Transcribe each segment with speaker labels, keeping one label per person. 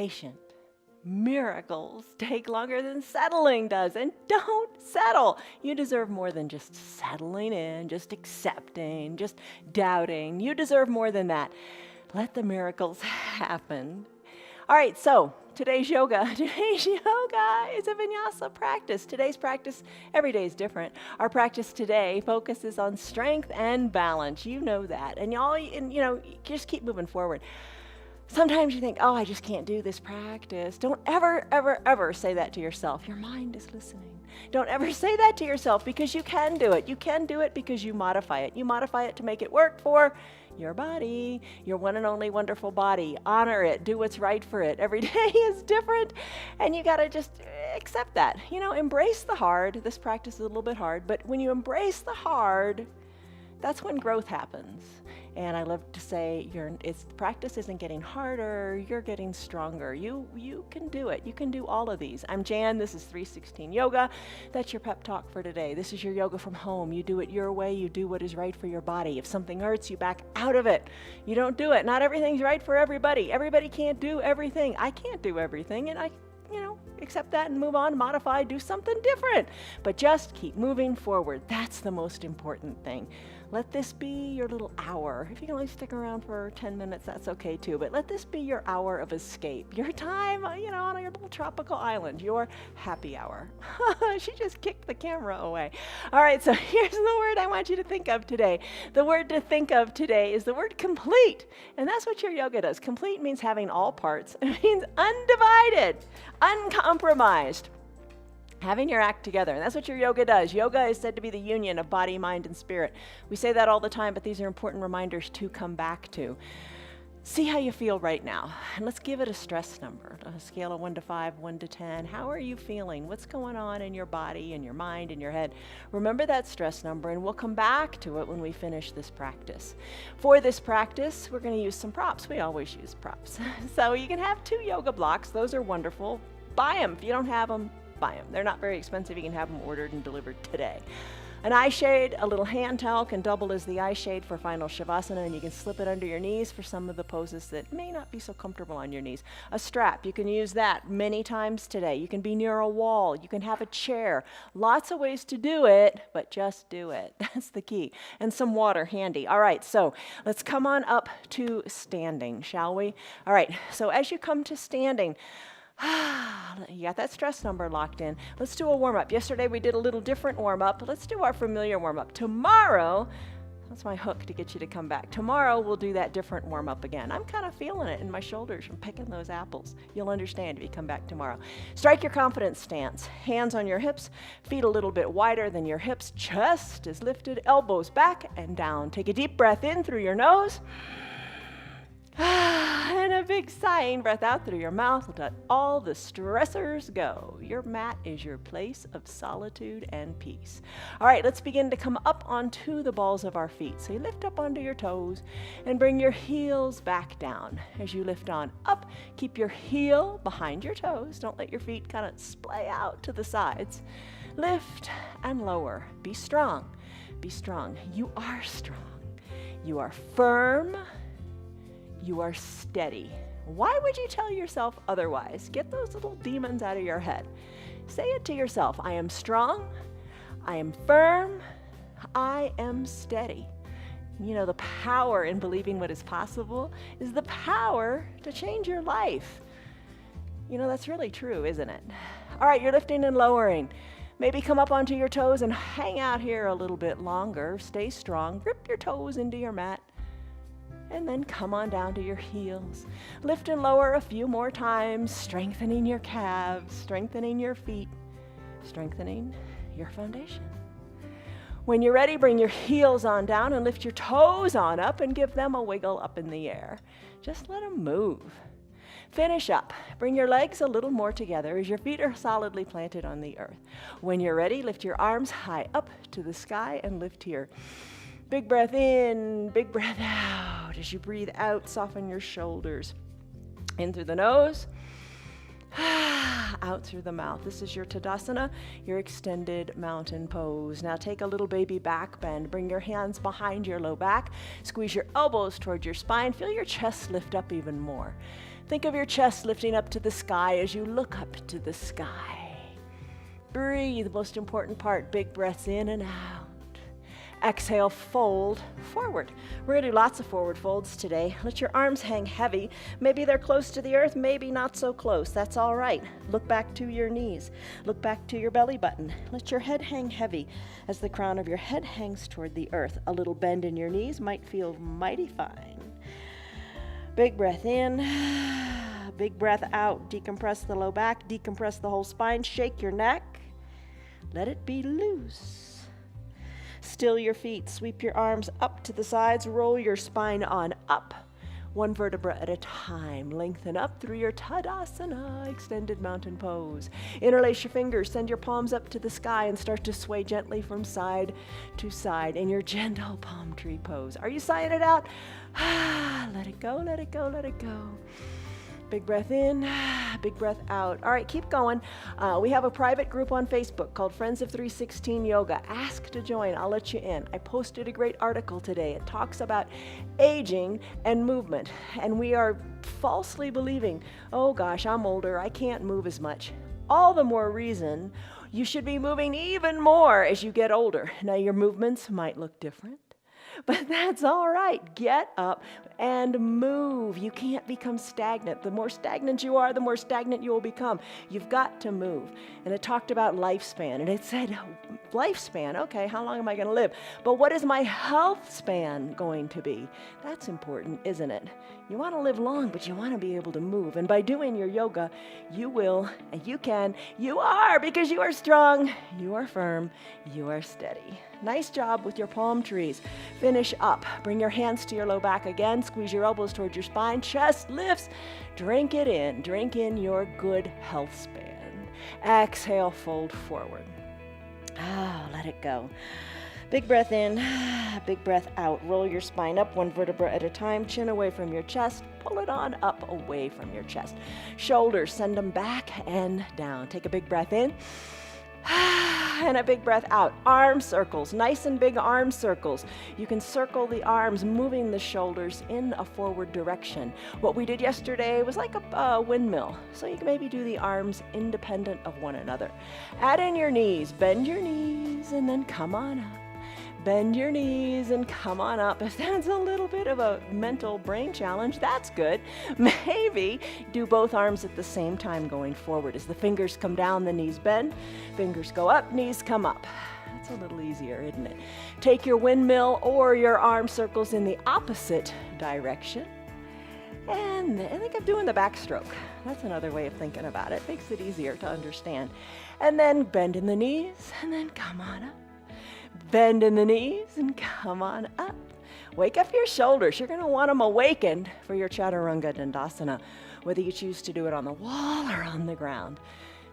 Speaker 1: patient. Miracles take longer than settling does, and don't settle. You deserve more than just settling in, just accepting, just doubting. You deserve more than that. Let the miracles happen. All right, so today's yoga is a vinyasa practice. Today's practice, every day is different. Our practice today focuses on strength and balance. You know that, and just keep moving forward. Sometimes you think, oh, I just can't do this practice. Don't ever, ever, ever say that to yourself. Your mind is listening. Don't ever say that to yourself, because you can do it. You can do it because you modify it. You modify it to make it work for your body, your one and only wonderful body. Honor it. Do what's right for it. Every day is different, and you got to just accept that. Embrace the hard. This practice is a little bit hard, but when you embrace the hard, that's when growth happens. And I love to say, practice isn't getting harder, you're getting stronger. You can do it. You can do all of these. I'm Jan, this is 316 Yoga. That's your pep talk for today. This is your yoga from home. You do it your way, you do what is right for your body. If something hurts, you back out of it. You don't do it. Not everything's right for everybody. Everybody can't do everything. I can't do everything, and I accept that and move on, modify, do something different. But just keep moving forward. That's the most important thing. Let this be your little hour. If you can only stick around for 10 minutes, that's okay too. But let this be your hour of escape. Your time, on your little tropical island, your happy hour. She just kicked the camera away. All right, so here's the word I want you to think of today. The word to think of today is the word complete. And that's what your yoga does. Complete means having all parts. It means undivided, uncompromised. Having your act together, and that's what your yoga does. Yoga is said to be the union of body, mind, and spirit. We say that all the time, but these are important reminders to come back to. See how you feel right now, and let's give it a stress number, a scale of 1 to 5, 1 to 10. How are you feeling? What's going on in your body, in your mind, in your head? Remember that stress number, and we'll come back to it when we finish this practice. For this practice, we're going to use some props. We always use props. So you can have 2 yoga blocks. Those are wonderful. Buy them. If you don't have them, buy them. They're not very expensive. You can have them ordered and delivered today. An eye shade, a little hand towel can double as the eye shade for final shavasana, and you can slip it under your knees for some of the poses that may not be so comfortable on your knees. A strap, you can use that many times today. You can be near a wall. You can have a chair. Lots of ways to do it, but just do it. That's the key. And some water handy. All right, so let's come on up to standing, shall we? All right, so as you come to standing, you got that stress number locked in. Let's do a warm-up. Yesterday we did a little different warm-up. Let's do our familiar warm-up. Tomorrow, that's my hook to get you to come back. Tomorrow we'll do that different warm-up again. I'm kind of feeling it in my shoulders from picking those apples. You'll understand if you come back tomorrow. Strike your confidence stance. Hands on your hips, feet a little bit wider than your hips. Chest is lifted, elbows back and down. Take a deep breath in through your nose. And a big sighing breath out through your mouth. Let all the stressors go. Your mat is your place of solitude and peace. All right, let's begin to come up onto the balls of our feet. So you lift up onto your toes and bring your heels back down. As you lift on up, keep your heel behind your toes. Don't let your feet kind of splay out to the sides. Lift and lower. Be strong. Be strong. You are strong. You are firm. You are steady. Why would you tell yourself otherwise? Get those little demons out of your head. Say it to yourself. I am strong. I am firm. I am steady. The power in believing what is possible is the power to change your life. That's really true, isn't it? All right, you're lifting and lowering. Maybe come up onto your toes and hang out here a little bit longer. Stay strong. Grip your toes into your mat. And then come on down to your heels. Lift and lower a few more times, strengthening your calves, strengthening your feet, strengthening your foundation. When you're ready, bring your heels on down and lift your toes on up and give them a wiggle up in the air. Just let them move. Finish up. Bring your legs a little more together as your feet are solidly planted on the earth. When you're ready, lift your arms high up to the sky and lift here. Big breath in, big breath out. As you breathe out, soften your shoulders. In through the nose, out through the mouth. This is your Tadasana, your extended mountain pose. Now take a little baby back bend. Bring your hands behind your low back. Squeeze your elbows towards your spine. Feel your chest lift up even more. Think of your chest lifting up to the sky as you look up to the sky. Breathe, most important part. Big breaths in and out. Exhale, fold forward. We're going to do lots of forward folds today. Let your arms hang heavy. Maybe they're close to the earth, maybe not so close. That's all right. Look back to your knees. Look back to your belly button. Let your head hang heavy as the crown of your head hangs toward the earth. A little bend in your knees might feel mighty fine. Big breath in. Big breath out. Decompress the low back. Decompress the whole spine. Shake your neck. Let it be loose. Still your feet, sweep your arms up to the sides, roll your spine on up, one vertebra at a time. Lengthen up through your Tadasana, extended mountain pose. Interlace your fingers, send your palms up to the sky and start to sway gently from side to side in your gentle palm tree pose. Are you sighing it out? Let it go, let it go, let it go. Big breath in, big breath out. All right, keep going. We have a private group on Facebook called Friends of 316 Yoga. Ask to join. I'll let you in. I posted a great article today. It talks about aging and movement. And we are falsely believing, oh gosh, I'm older. I can't move as much. All the more reason you should be moving even more as you get older. Now, your movements might look different. But that's all right. Get up and move. You can't become stagnant. The more stagnant you are, the more stagnant you will become. You've got to move. And it talked about lifespan. And it said, lifespan, okay, how long am I going to live? But what is my health span going to be? That's important, isn't it? You want to live long, but you want to be able to move. And by doing your yoga, you will, and you can, you are, because you are strong, you are firm, you are steady. Nice job with your palm trees. Finish up. Bring your hands to your low back again. Squeeze your elbows towards your spine. Chest lifts. Drink it in. Drink in your good health span. Exhale, fold forward. Let it go. Big breath in, big breath out. Roll your spine up one vertebra at a time. Chin away from your chest. Pull it on up away from your chest. Shoulders, send them back and down. Take a big breath in. And a big breath out. Arm circles, nice and big arm circles. You can circle the arms, moving the shoulders in a forward direction. What we did yesterday was like a windmill. So you can maybe do the arms independent of one another. Add in your knees, bend your knees, and then come on up. Bend your knees and come on up. If that's a little bit of a mental brain challenge, that's good. Maybe do both arms at the same time going forward. As the fingers come down, the knees bend. Fingers go up, knees come up. That's a little easier, isn't it? Take your windmill or your arm circles in the opposite direction. And I think I'm doing the backstroke. That's another way of thinking about it. Makes it easier to understand. And then bend in the knees and then come on up. Bend in the knees and come on up. Wake up your shoulders. You're going to want them awakened for your Chaturanga Dandasana, whether you choose to do it on the wall or on the ground.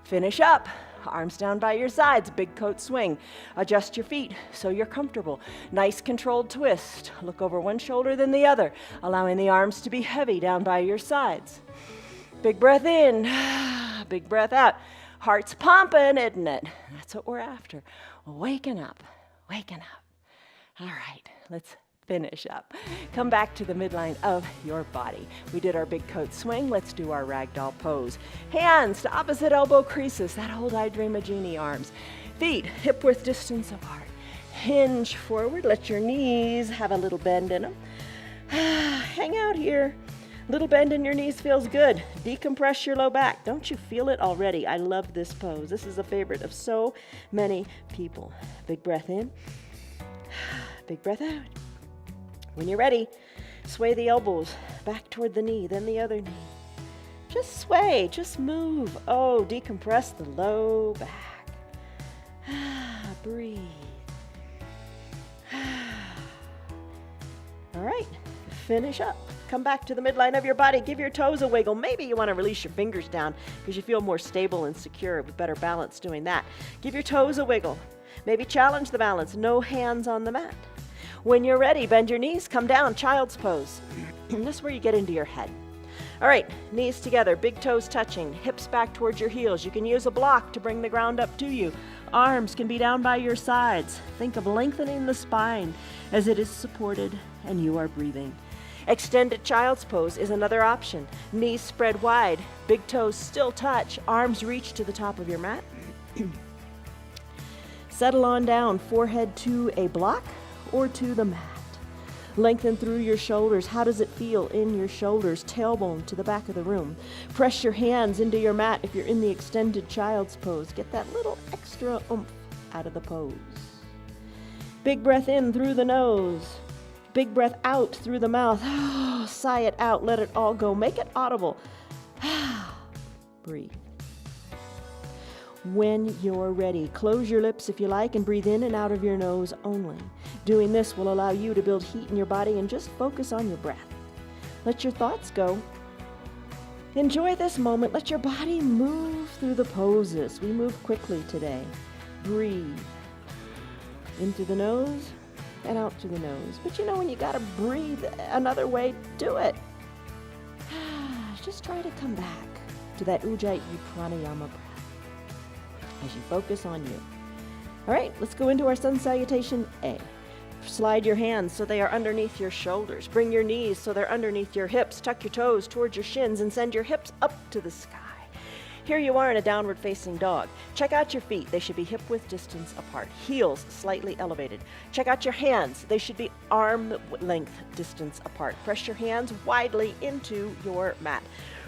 Speaker 1: Finish up. Arms down by your sides, big coat swing. Adjust your feet so you're comfortable. Nice controlled twist. Look over one shoulder then the other, allowing the arms to be heavy down by your sides. Big breath in, big breath out. Heart's pumping, isn't it? That's what we're after. Waking up. Waking up. All right, let's finish up. Come back to the midline of your body. We did our big coat swing. Let's do our ragdoll pose. Hands to opposite elbow creases. That old I Dream a Genie arms. Feet hip width distance apart. Hinge forward. Let your knees have a little bend in them. Hang out here. Little bend in your knees feels good. Decompress your low back. Don't you feel it already? I love this pose. This is a favorite of so many people. Big breath in. Big breath out. When you're ready, sway the elbows back toward the knee, then the other knee. Just sway, just move. Oh, decompress the low back. Breathe. All right, finish up. Come back to the midline of your body. Give your toes a wiggle. Maybe you want to release your fingers down because you feel more stable and secure with better balance doing that. Give your toes a wiggle. Maybe challenge the balance. No hands on the mat. When you're ready, bend your knees. Come down, child's pose. This is where you get into your head. All right, knees together, big toes touching, hips back towards your heels. You can use a block to bring the ground up to you. Arms can be down by your sides. Think of lengthening the spine as it is supported and you are breathing.
Speaker 2: Extended child's pose is another option. Knees spread wide, big toes still touch, arms reach to the top of your mat. Settle on down, forehead to a block or to the mat. Lengthen through your shoulders. How does it feel in your shoulders? Tailbone to the back of the room. Press your hands into your mat if you're in the extended child's pose. Get that little extra oomph out of the pose. Big breath in through the nose. Big breath out through the mouth. Sigh it out. Let it all go. Make it audible. Breathe. When you're ready, close your lips if you like and breathe in and out of your nose only. Doing this will allow you to build heat in your body and just focus on your breath. Let your thoughts go. Enjoy this moment. Let your body move through the poses. We move quickly today. Breathe. In through the nose and out through the nose. But when you gotta breathe another way, do it. Just try to come back to that Ujjayi pranayama breath as you focus on you. All right, let's go into our sun salutation A. Slide your hands so they are underneath your shoulders. Bring your knees so they're underneath your hips. Tuck your toes towards your shins and send your hips up to the sky. Here you are in a downward facing dog. Check out your feet. They should be hip width distance apart. Heels slightly elevated. Check out your hands. They should be arm length distance apart. Press your hands widely into your mat.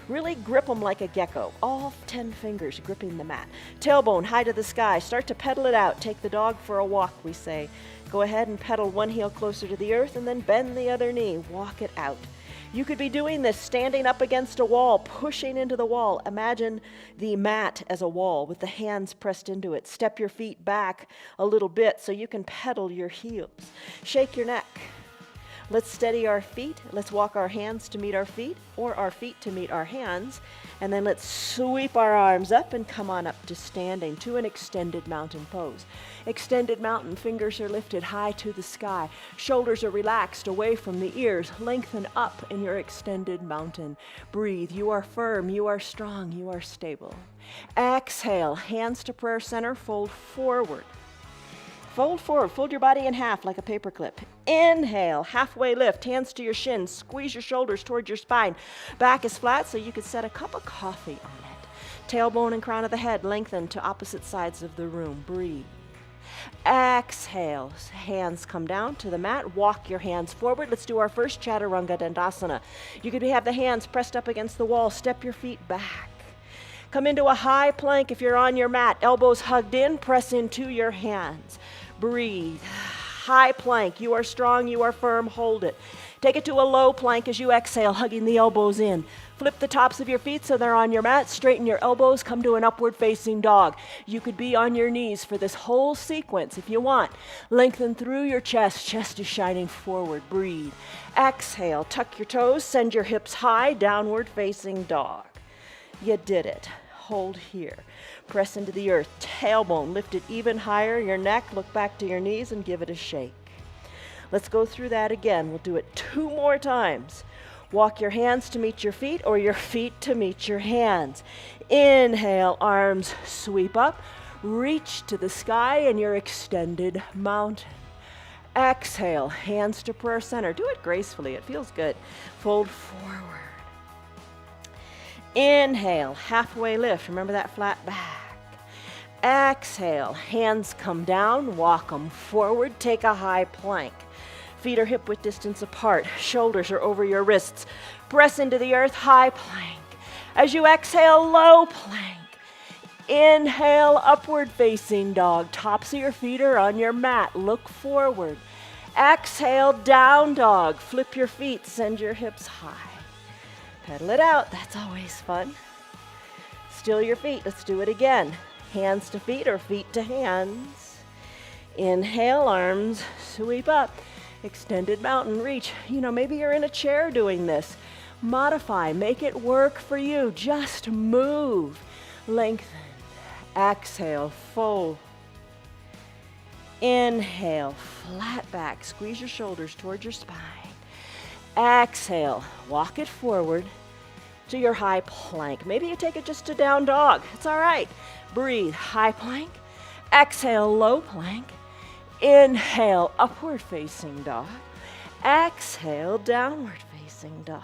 Speaker 2: Really grip them like a gecko. All 10 fingers gripping the mat. Tailbone high to the sky. Start to pedal it out. Take the dog for a walk, we say. Go ahead and pedal one heel closer to the earth and then bend the other knee. Walk it out. You could be doing this standing up against a wall, pushing into the wall. Imagine the mat as a wall with the hands pressed into it. Step your feet back a little bit so you can pedal your heels. Shake your neck. Let's steady our feet. Let's walk our hands to meet our feet or our feet to meet our hands. And then let's sweep our arms up and come on up to standing to an extended mountain pose. Extended mountain, fingers are lifted high to the sky. Shoulders are relaxed away from the ears. Lengthen up in your extended mountain. Breathe. You are firm. You are strong. You are stable. Exhale. Hands to prayer center. Fold forward. Fold forward, fold your body in half like a paperclip. Inhale, halfway lift, hands to your shins, squeeze your shoulders towards your spine. Back is flat so you could set a cup of coffee on it. Tailbone and crown of the head lengthen to opposite sides of the room. Breathe. Exhale, hands come down to the mat. Walk your hands forward. Let's do our first Chaturanga Dandasana. You could have the hands pressed up against the wall. Step your feet back. Come into a high plank if you're on your mat. Elbows hugged in, press into your hands. Breathe. High plank. You are strong, you are firm, hold it. Take it to a low plank as you exhale, hugging the elbows in. Flip the tops of your feet so they're on your mat. Straighten your elbows, come to an upward facing dog. You could be on your knees for this whole sequence if you want. Lengthen through your chest. Chest is shining forward. Breathe. Exhale. Tuck your toes, send your hips high, downward facing dog. You did it. Hold here. Press into the earth. Tailbone lifted even higher. Your neck, look back to your knees and give it a shake. Let's go through that again. We'll do it 2 more times. Walk your hands to meet your feet or your feet to meet your hands. Inhale, arms sweep up. Reach to the sky in your extended mountain. Exhale, hands to prayer center. Do it gracefully. It feels good. Fold forward. Inhale, halfway lift. Remember that flat back. Exhale, hands come down, walk them forward, take a high plank. Feet are hip width distance apart, shoulders are over your wrists. Press into the earth, high plank. As you exhale, low plank. Inhale, upward facing dog. Tops of your feet are on your mat, look forward. Exhale, down dog. Flip your feet, send your hips high. Pedal it out, that's always fun. Still your feet, let's do it again. Hands to feet or feet to hands. Inhale, arms sweep up. Extended mountain reach. Maybe you're in a chair doing this. Modify, make it work for you. Just move. Lengthen. Exhale, fold. Inhale, flat back. Squeeze your shoulders towards your spine. Exhale, walk it forward to your high plank. Maybe you take it just to down dog. It's all right. Breathe, high plank. Exhale, low plank. Inhale, upward facing dog. Exhale, downward facing facing dog.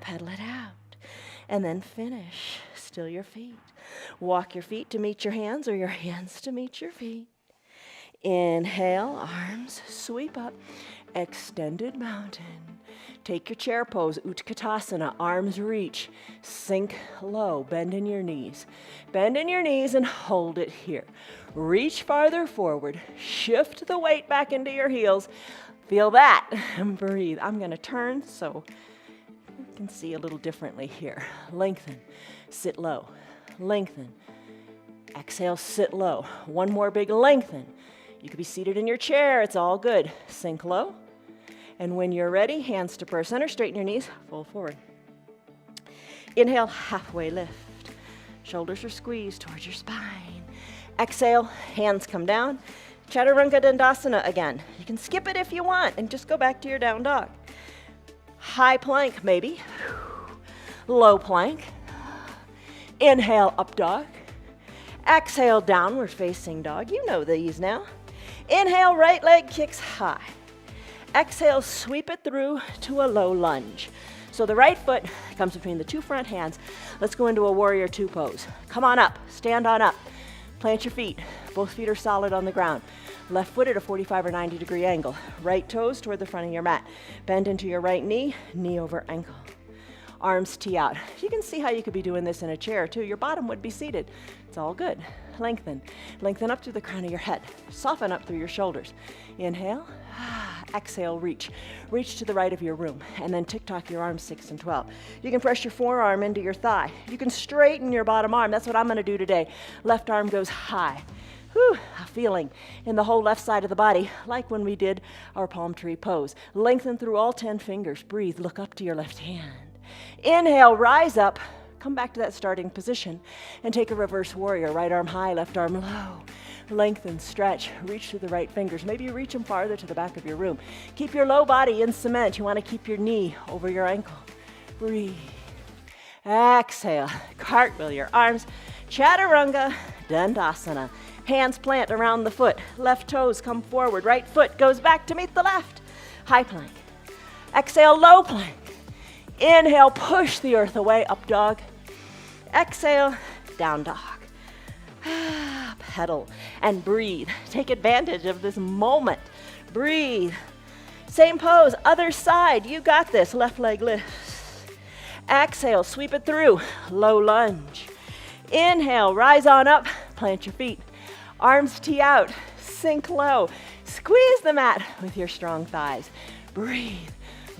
Speaker 2: Pedal it out. And then finish. Still your feet. Walk your feet to meet your hands or your hands to meet your feet. Inhale, arms sweep up, extended mountain. Take your chair pose, Utkatasana, arms reach, sink low, bend in your knees. Bend in your knees and hold it here. Reach farther forward, shift the weight back into your heels. Feel that, and breathe. I'm gonna turn so you can see a little differently here. Lengthen, sit low, lengthen. Exhale, sit low. One more big lengthen. You could be seated in your chair, it's all good. Sink low. And when you're ready, hands to prayer center, straighten your knees, fold forward. Inhale, halfway lift. Shoulders are squeezed towards your spine. Exhale, hands come down. Chaturanga Dandasana again. You can skip it if you want and just go back to your down dog. High plank maybe. Low plank. Inhale, up dog. Exhale, downward facing dog. You know these now. Inhale, right leg kicks high. Exhale, sweep it through to a low lunge. So the right foot comes between the two front hands. Let's go into a warrior two pose. Come on up, stand on up. Plant your feet. Both feet are solid on the ground. Left foot at a 45 or 90 degree angle. Right toes toward the front of your mat. Bend into your right knee, knee over ankle. Arms tee out. You can see how you could be doing this in a chair too. Your bottom would be seated. It's all good. Lengthen. Lengthen up through the crown of your head. Soften up through your shoulders. Inhale. Exhale, reach. Reach to the right of your room. And then tick-tock your arms 6 and 12. You can press your forearm into your thigh. You can straighten your bottom arm. That's what I'm going to do today. Left arm goes high. Whew, a feeling in the whole left side of the body, like when we did our palm tree pose. Lengthen through all 10 fingers. Breathe. Look up to your left hand. Inhale, rise up. Come back to that starting position and take a reverse warrior. Right arm high, left arm low. Lengthen, stretch, reach through the right fingers. Maybe you reach them farther to the back of your room. Keep your low body in cement. You want to keep your knee over your ankle. Breathe. Exhale. Cartwheel your arms. Chaturanga Dandasana. Hands plant around the foot. Left toes come forward. Right foot goes back to meet the left. High plank. Exhale, low plank. Inhale, push the earth away, up dog. Exhale, down dog. Pedal and breathe. Take advantage of this moment. Breathe. Same pose, other side. You got this. Left leg lifts. Exhale, sweep it through. Low lunge. Inhale, rise on up. Plant your feet. Arms tee out. Sink low. Squeeze the mat with your strong thighs. Breathe.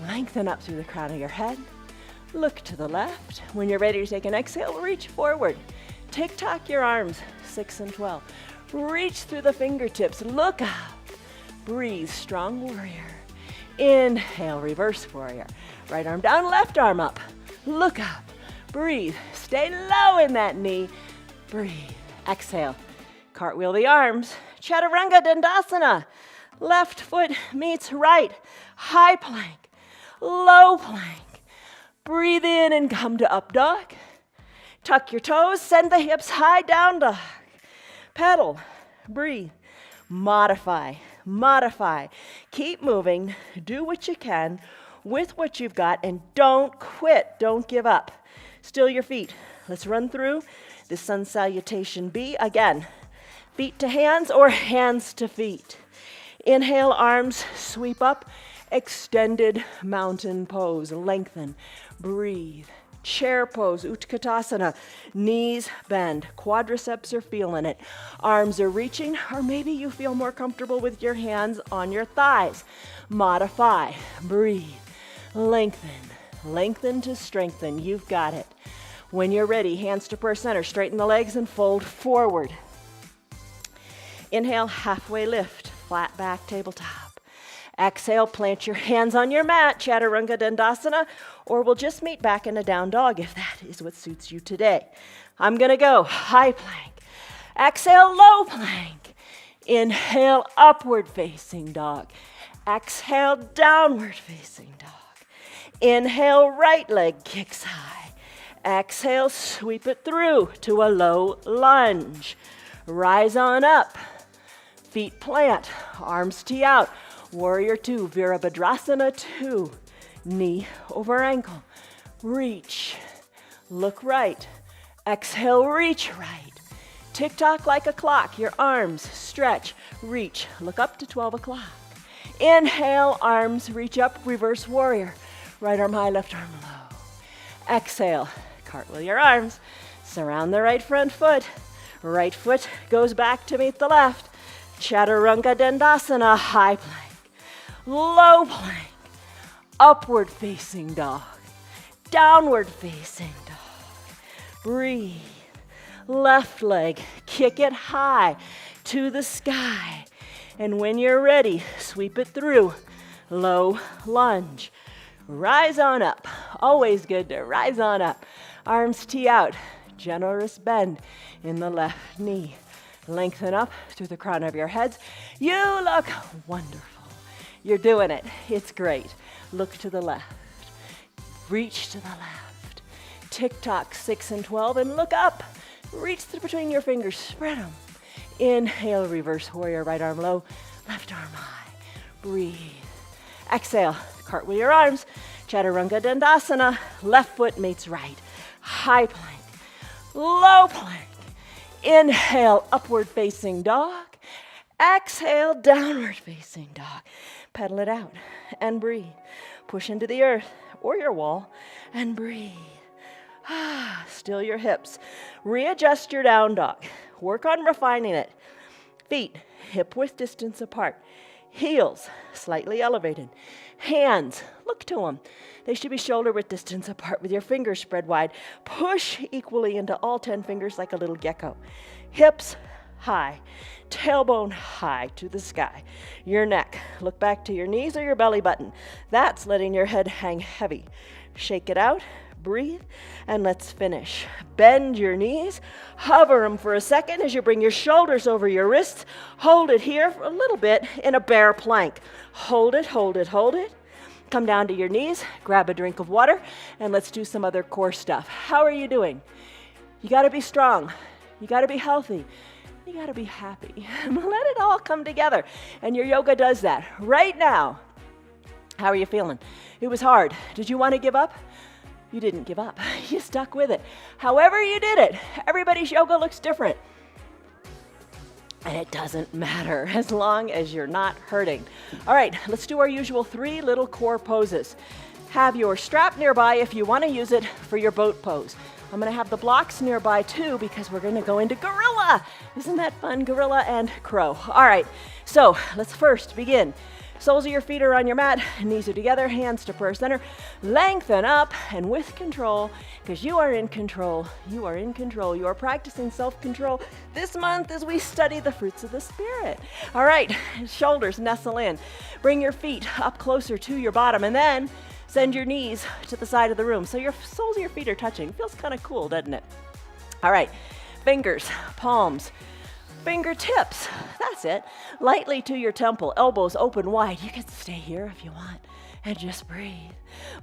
Speaker 2: Lengthen up through the crown of your head. Look to the left. When you're ready to take an exhale, reach forward. Tick-tock your arms, 6 and 12. Reach through the fingertips. Look up. Breathe, strong warrior. Inhale, reverse warrior. Right arm down, left arm up. Look up. Breathe. Stay low in that knee. Breathe. Exhale. Cartwheel the arms. Chaturanga Dandasana. Left foot meets right. High plank. Low plank. Breathe in and come to up dog. Tuck your toes, send the hips high, down dog. Pedal, breathe, modify, modify. Keep moving, do what you can with what you've got, and don't quit, don't give up. Still your feet. Let's run through the sun salutation B again. Feet to hands or hands to feet. Inhale, arms sweep up. Extended mountain pose. Lengthen. Breathe. Chair pose. Utkatasana. Knees bend. Quadriceps are feeling it. Arms are reaching, or maybe you feel more comfortable with your hands on your thighs. Modify. Breathe. Lengthen. Lengthen to strengthen. You've got it. When you're ready, hands to prayer center. Straighten the legs and fold forward. Inhale, halfway lift. Flat back, tabletop. Exhale, plant your hands on your mat, Chaturanga Dandasana, or we'll just meet back in a down dog if that is what suits you today. I'm gonna go high plank. Exhale, low plank. Inhale, upward facing dog. Exhale, downward facing dog. Inhale, right leg kicks high. Exhale, sweep it through to a low lunge. Rise on up. Feet plant, arms tee out. Warrior two, Virabhadrasana 2.
Speaker 1: knee over ankle. Reach, look right. Exhale, reach right. Tick-tock like a clock. Your arms stretch, reach. Look up to 12 o'clock. Inhale, arms reach up, reverse warrior. Right arm high, left arm low. Exhale, cartwheel your arms. Surround the right front foot. Right foot goes back to meet the left. Chaturanga Dandasana, high plank. Low plank. Upward facing dog. Downward facing dog. Breathe. Left leg, kick it high to the sky. And when you're ready, sweep it through. Low lunge. Rise on up. Always good to rise on up. Arms tee out. Generous bend in the left knee. Lengthen up through the crown of your heads. You look wonderful. You're doing it. It's great. Look to the left. Reach to the left. Tick-tock 6 and 12 and look up. Reach through between your fingers. Spread them. Inhale, reverse warrior. Right arm low. Left arm high. Breathe. Exhale. Cartwheel your arms. Chaturanga Dandasana. Left foot meets right. High plank. Low plank. Inhale, upward facing dog. Exhale, downward facing dog. Pedal it out and breathe. Push into the earth or your wall and breathe. Still your hips. Readjust your down dog. Work on refining it. Feet hip width distance apart. Heels slightly elevated. Hands, look to them. They should be shoulder width distance apart with your fingers spread wide. Push equally into all 10 fingers like a little gecko. Hips high, tailbone high to the sky. Your neck, look back to your knees or your belly button. That's letting your head hang heavy. Shake it out, breathe, and let's finish. Bend your knees, hover them for a second as you bring your shoulders over your wrists. Hold it here for a little bit in a bear plank. Hold it, hold it, hold it. Come down to your knees, grab a drink of water, and let's do some other core stuff. How are you doing? You gotta be strong. You gotta be healthy. You gotta be happy. Let it all come together. And your yoga does that. Right now, how are you feeling? It was hard. Did you want to give up? You didn't give up. You stuck with it. However you did it, everybody's yoga looks different. And it doesn't matter as long as you're not hurting. All right, let's do our usual 3 little core poses. Have your strap nearby if you want to use it for your boat pose. I'm going to have the blocks nearby too because we're going to go into gorilla. Isn't that fun? Gorilla and crow. All right, so let's first begin. Soles of your feet are on your mat, knees are together, hands to prayer center. Lengthen up and with control, because you are in control. You are in control. You are practicing self-control this month as we study the fruits of the Spirit. All right, shoulders nestle in. Bring your feet up closer to your bottom, and then send your knees to the side of the room so your soles of your feet are touching. Feels kind of cool, doesn't it? All right, fingers, palms, fingertips, that's it. Lightly to your temple, elbows open wide. You can stay here if you want and just breathe.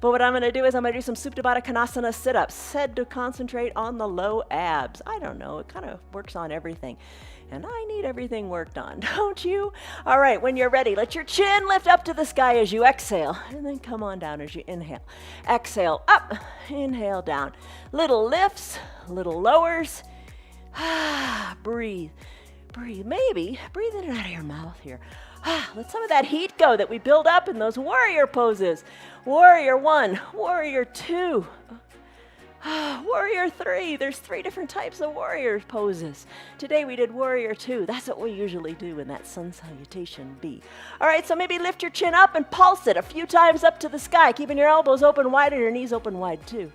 Speaker 1: But what I'm going to do is I'm going to do some Supta Baddha Konasana sit-ups, said to concentrate on the low abs. I don't know, it kind of works on everything. And I need everything worked on, don't you? All right, when you're ready, let your chin lift up to the sky as you exhale, and then come on down as you inhale. Exhale up, inhale down. Little lifts, little lowers. Breathe. Breathe. Maybe breathe in and out of your mouth here. Let some of that heat go that we build up in those warrior poses. Warrior 1, warrior 2, warrior 3. There's 3 different types of warrior poses. Today we did warrior 2. That's what we usually do in that sun salutation B. All right, so maybe lift your chin up and pulse it a few times up to the sky, keeping your elbows open wide and your knees open wide too.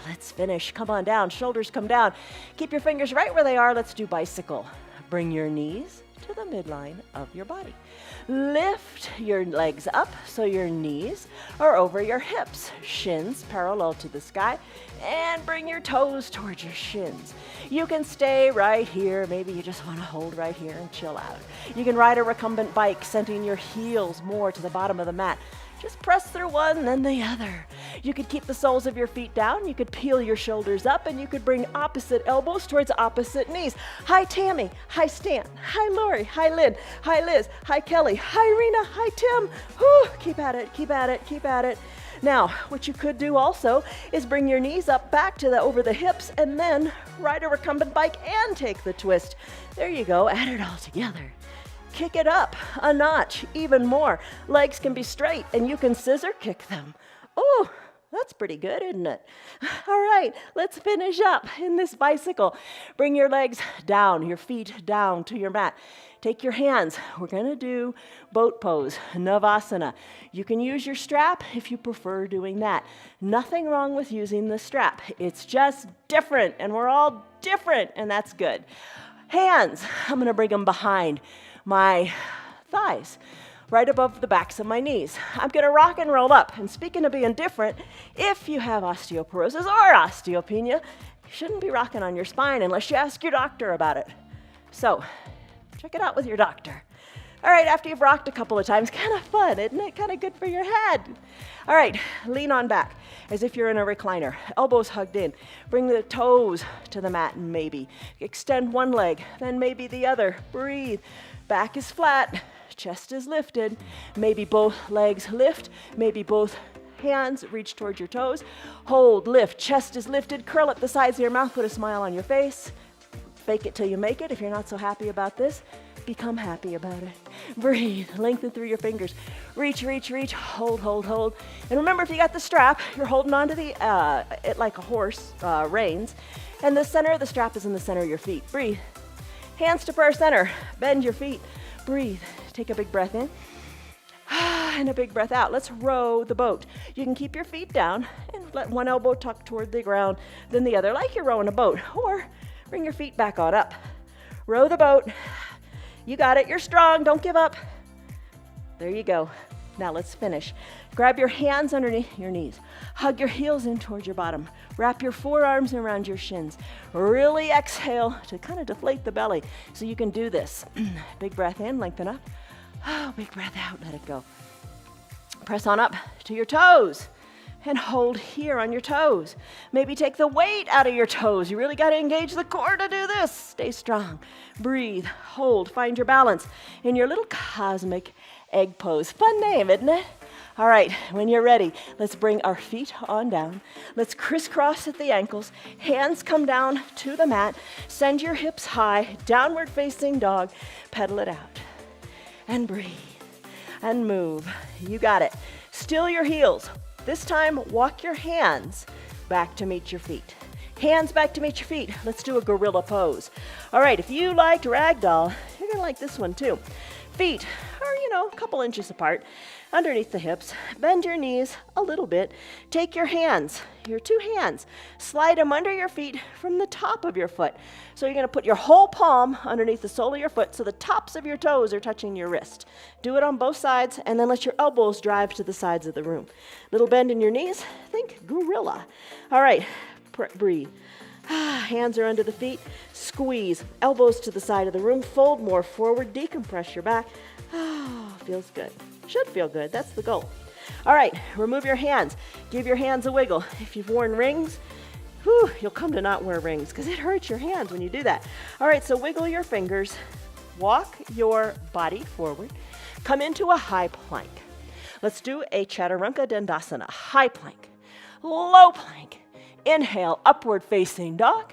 Speaker 1: Let's finish. Come on down. Shoulders come down. Keep your fingers right where they are. Let's do bicycle. Bring your knees to the midline of your body. Lift your legs up so your knees are over your hips. Shins parallel to the sky. And bring your toes towards your shins. You can stay right here. Maybe you just want to hold right here and chill out. You can ride a recumbent bike, sending your heels more to the bottom of the mat. Just press through one, then the other. You could keep the soles of your feet down, you could peel your shoulders up, and you could bring opposite elbows towards opposite knees. Hi Tammy, hi Stan, hi Lori, hi Lynn, hi Liz, hi Kelly, hi Rena, hi Tim. Whew, keep at it, keep at it, keep at it. Now, what you could do also is bring your knees up back to over the hips and then ride a recumbent bike and take the twist. There you go, add it all together. Kick it up a notch, even more. Legs can be straight and you can scissor kick them. Oh, that's pretty good, isn't it? All right, let's finish up in this bicycle. Bring your legs down, your feet down to your mat. Take your hands. We're going to do boat pose, Navasana. You can use your strap if you prefer doing that. Nothing wrong with using the strap. It's just different, and we're all different, and that's good. Hands, I'm going to bring them behind my thighs, right above the backs of my knees. I'm going to rock and roll up. And speaking of being different, if you have osteoporosis or osteopenia, you shouldn't be rocking on your spine unless you ask your doctor about it. So, check it out with your doctor. All right, after you've rocked a couple of times, kind of fun, isn't it? Kind of good for your head. All right, lean on back as if you're in a recliner. Elbows hugged in. Bring the toes to the mat and maybe. Extend one leg, then maybe the other. Breathe. Back is flat, chest is lifted. Maybe both legs lift, maybe both hands reach towards your toes. Hold, lift, chest is lifted. Curl up the sides of your mouth, put a smile on your face. Fake it till you make it. If you're not so happy about this, become happy about it. Breathe, lengthen through your fingers. Reach, reach, reach, hold, hold, hold. And remember, if you got the strap, you're holding onto the, it like a horse, reins. And the center of the strap is in the center of your feet. Breathe. Hands to prayer center. Bend your feet. Breathe. Take a big breath in. And a big breath out. Let's row the boat. You can keep your feet down and let one elbow tuck toward the ground, then the other, like you're rowing a boat. Or bring your feet back on up. Row the boat. You got it. You're strong. Don't give up. There you go. Now let's finish. Grab your hands underneath your knees. Hug your heels in towards your bottom. Wrap your forearms around your shins. Really exhale to kind of deflate the belly so you can do this. Big breath in, lengthen up. Oh, big breath out, let it go. Press on up to your toes and hold here on your toes. Maybe take the weight out of your toes. You really got to engage the core to do this. Stay strong. Breathe, hold, find your balance in your little cosmic egg pose. Fun name, isn't it? All right, when you're ready, let's bring our feet on down. Let's crisscross at the ankles. Hands come down to the mat. Send your hips high, downward facing dog. Pedal it out. And breathe. And move. You got it. Still your heels. This time, walk your hands back to meet your feet. Hands back to meet your feet. Let's do a gorilla pose. All right, if you liked ragdoll, you're going to like this one too. Feet are, a couple inches apart underneath the hips. Bend your knees a little bit. Take your hands, your two hands, slide them under your feet from the top of your foot. So you're going to put your whole palm underneath the sole of your foot so the tops of your toes are touching your wrist. Do it on both sides and then let your elbows drive to the sides of the room. Little bend in your knees. Think gorilla. All right, breathe. Hands are under the feet. Squeeze. Elbows to the side of the room. Fold more forward. Decompress your back. Oh, feels good. Should feel good. That's the goal. All right, remove your hands. Give your hands a wiggle. If you've worn rings, you'll come to not wear rings because it hurts your hands when you do that. All right, so wiggle your fingers. Walk your body forward. Come into a high plank. Let's do a Chaturanga Dandasana. High plank. Low plank. Inhale, upward facing dog.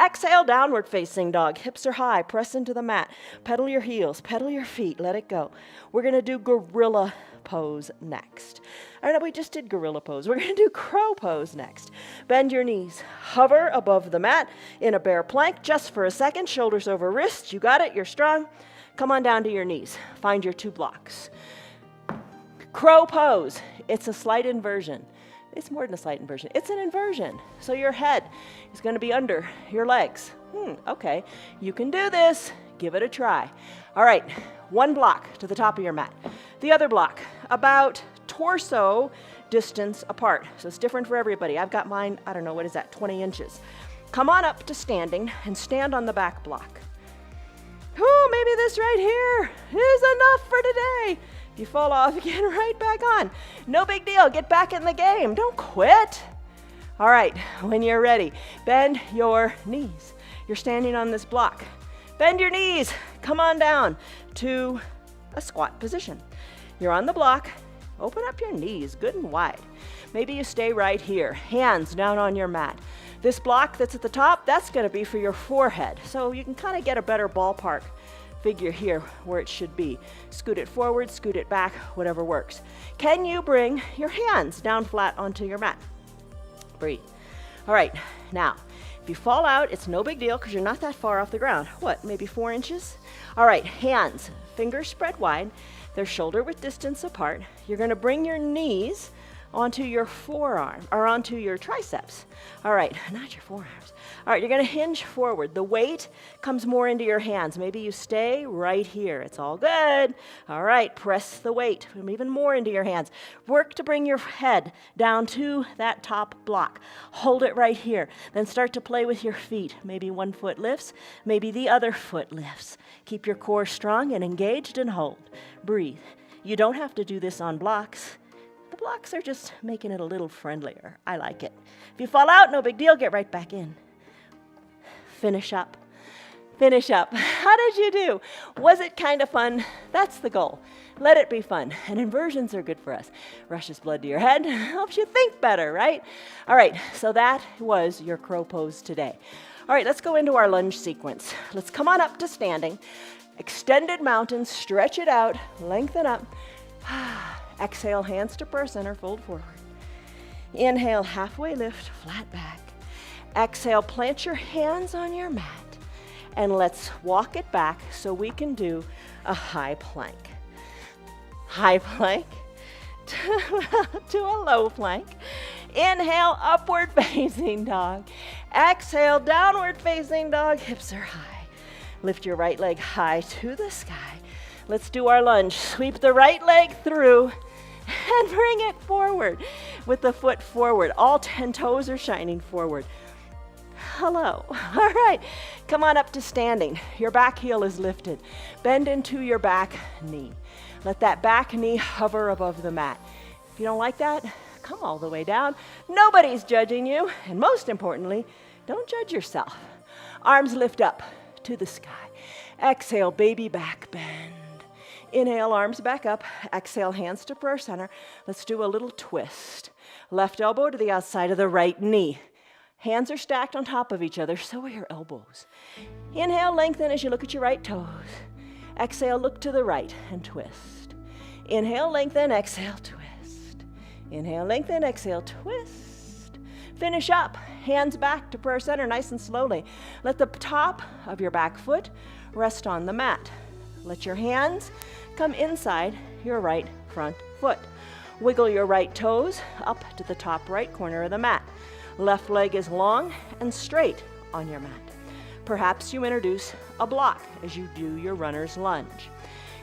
Speaker 1: Exhale, downward facing dog. Hips are high, press into the mat. Pedal your heels, pedal your feet, let it go. We're gonna do gorilla pose next. All right, we just did gorilla pose. We're gonna do crow pose next. Bend your knees, hover above the mat in a bear plank just for a second. Shoulders over wrists, you got it, you're strong. Come on down to your knees. Find your 2 blocks. Crow pose, it's a slight inversion. It's more than a slight inversion. It's an inversion. So your head is going to be under your legs. Okay, you can do this. Give it a try. All right, 1 block to the top of your mat. The other block, about torso distance apart. So it's different for everybody. I've got mine, I don't know, what is that, 20 inches. Come on up to standing and stand on the back block. Maybe this right here is enough for today. If you fall off, get right back on. No big deal. Get back in the game. Don't quit. All right, when you're ready, bend your knees. You're standing on this block. Bend your knees. Come on down to a squat position. You're on the block. Open up your knees good and wide. Maybe you stay right here, hands down on your mat. This block that's at the top, that's going to be for your forehead. So you can kind of get a better ballpark figure here where it should be. Scoot it forward, scoot it back, whatever works. Can you bring your hands down flat onto your mat? Breathe. All right, now, if you fall out, it's no big deal because you're not that far off the ground. What, maybe 4 inches? All right, hands, fingers spread wide. They're shoulder width distance apart. You're going to bring your knees onto your forearm, or onto your triceps. All right, not your forearms. All right, you're going to hinge forward. The weight comes more into your hands. Maybe you stay right here. It's all good. All right, press the weight even more into your hands. Work to bring your head down to that top block. Hold it right here. Then start to play with your feet. Maybe one foot lifts, maybe the other foot lifts. Keep your core strong and engaged and hold. Breathe. You don't have to do this on blocks. The blocks are just making it a little friendlier. I like it. If you fall out, no big deal. Get right back in. Finish up. Finish up. How did you do? Was it kind of fun? That's the goal. Let it be fun. And inversions are good for us. Rushes blood to your head. Helps you think better, right? All right, so that was your crow pose today. All right, let's go into our lunge sequence. Let's come on up to standing. Extended mountain, stretch it out, lengthen up. Exhale, hands to prayer center, fold forward. Inhale, halfway lift, flat back. Exhale, plant your hands on your mat. And let's walk it back so we can do a high plank. High plank to a low plank. Inhale, upward facing dog. Exhale, downward facing dog. Hips are high. Lift your right leg high to the sky. Let's do our lunge. Sweep the right leg through and bring it forward with the foot forward. All 10 toes are shining forward. Hello. All right. Come on up to standing. Your back heel is lifted. Bend into your back knee. Let that back knee hover above the mat. If you don't like that, come all the way down. Nobody's judging you. And most importantly, don't judge yourself. Arms lift up to the sky. Exhale, baby back bend. Inhale, arms back up. Exhale, hands to prayer center. Let's do a little twist. Left elbow to the outside of the right knee. Hands are stacked on top of each other, so are your elbows. Inhale, lengthen as you look at your right toes. Exhale, look to the right and twist. Inhale, lengthen, exhale, twist. Inhale, lengthen, exhale, twist. Finish up. Hands back to prayer center, nice and slowly. Let the top of your back foot rest on the mat. Let your hands come inside your right front foot. Wiggle your right toes up to the top right corner of the mat. Left leg is long and straight on your mat. Perhaps you introduce a block as you do your runner's lunge.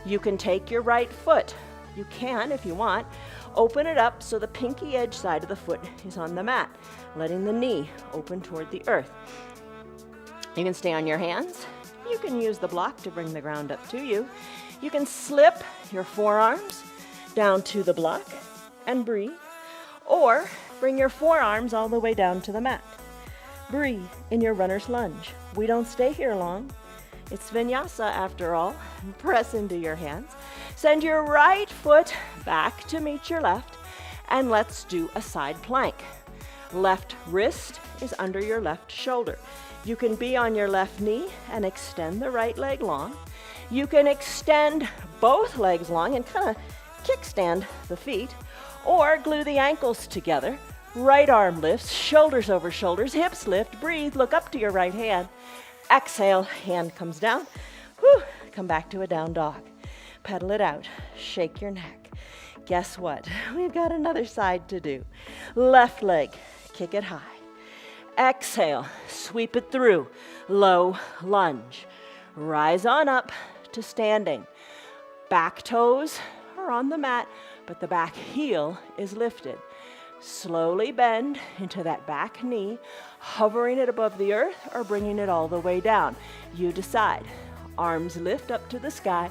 Speaker 1: You can take your right foot. You can, if you want, open it up so the pinky edge side of the foot is on the mat, letting the knee open toward the earth. You can stay on your hands. You can use the block to bring the ground up to you. You can slip your forearms down to the block and breathe, or bring your forearms all the way down to the mat. Breathe in your runner's lunge. We don't stay here long. It's vinyasa after all. Press into your hands. Send your right foot back to meet your left, and let's do a side plank. Left wrist is under your left shoulder. You can be on your left knee and extend the right leg long. You can extend both legs long and kind of kickstand the feet, or glue the ankles together. Right arm lifts, shoulders over shoulders, hips lift, breathe, look up to your right hand. Exhale, hand comes down. Whew, come back to a down dog. Pedal it out, shake your neck. Guess what? We've got another side to do. Left leg, kick it high. Exhale, sweep it through, low lunge. Rise on up to standing. Back toes are on the mat, but the back heel is lifted. Slowly bend into that back knee, hovering it above the earth or bringing it all the way down. You decide. Arms lift up to the sky,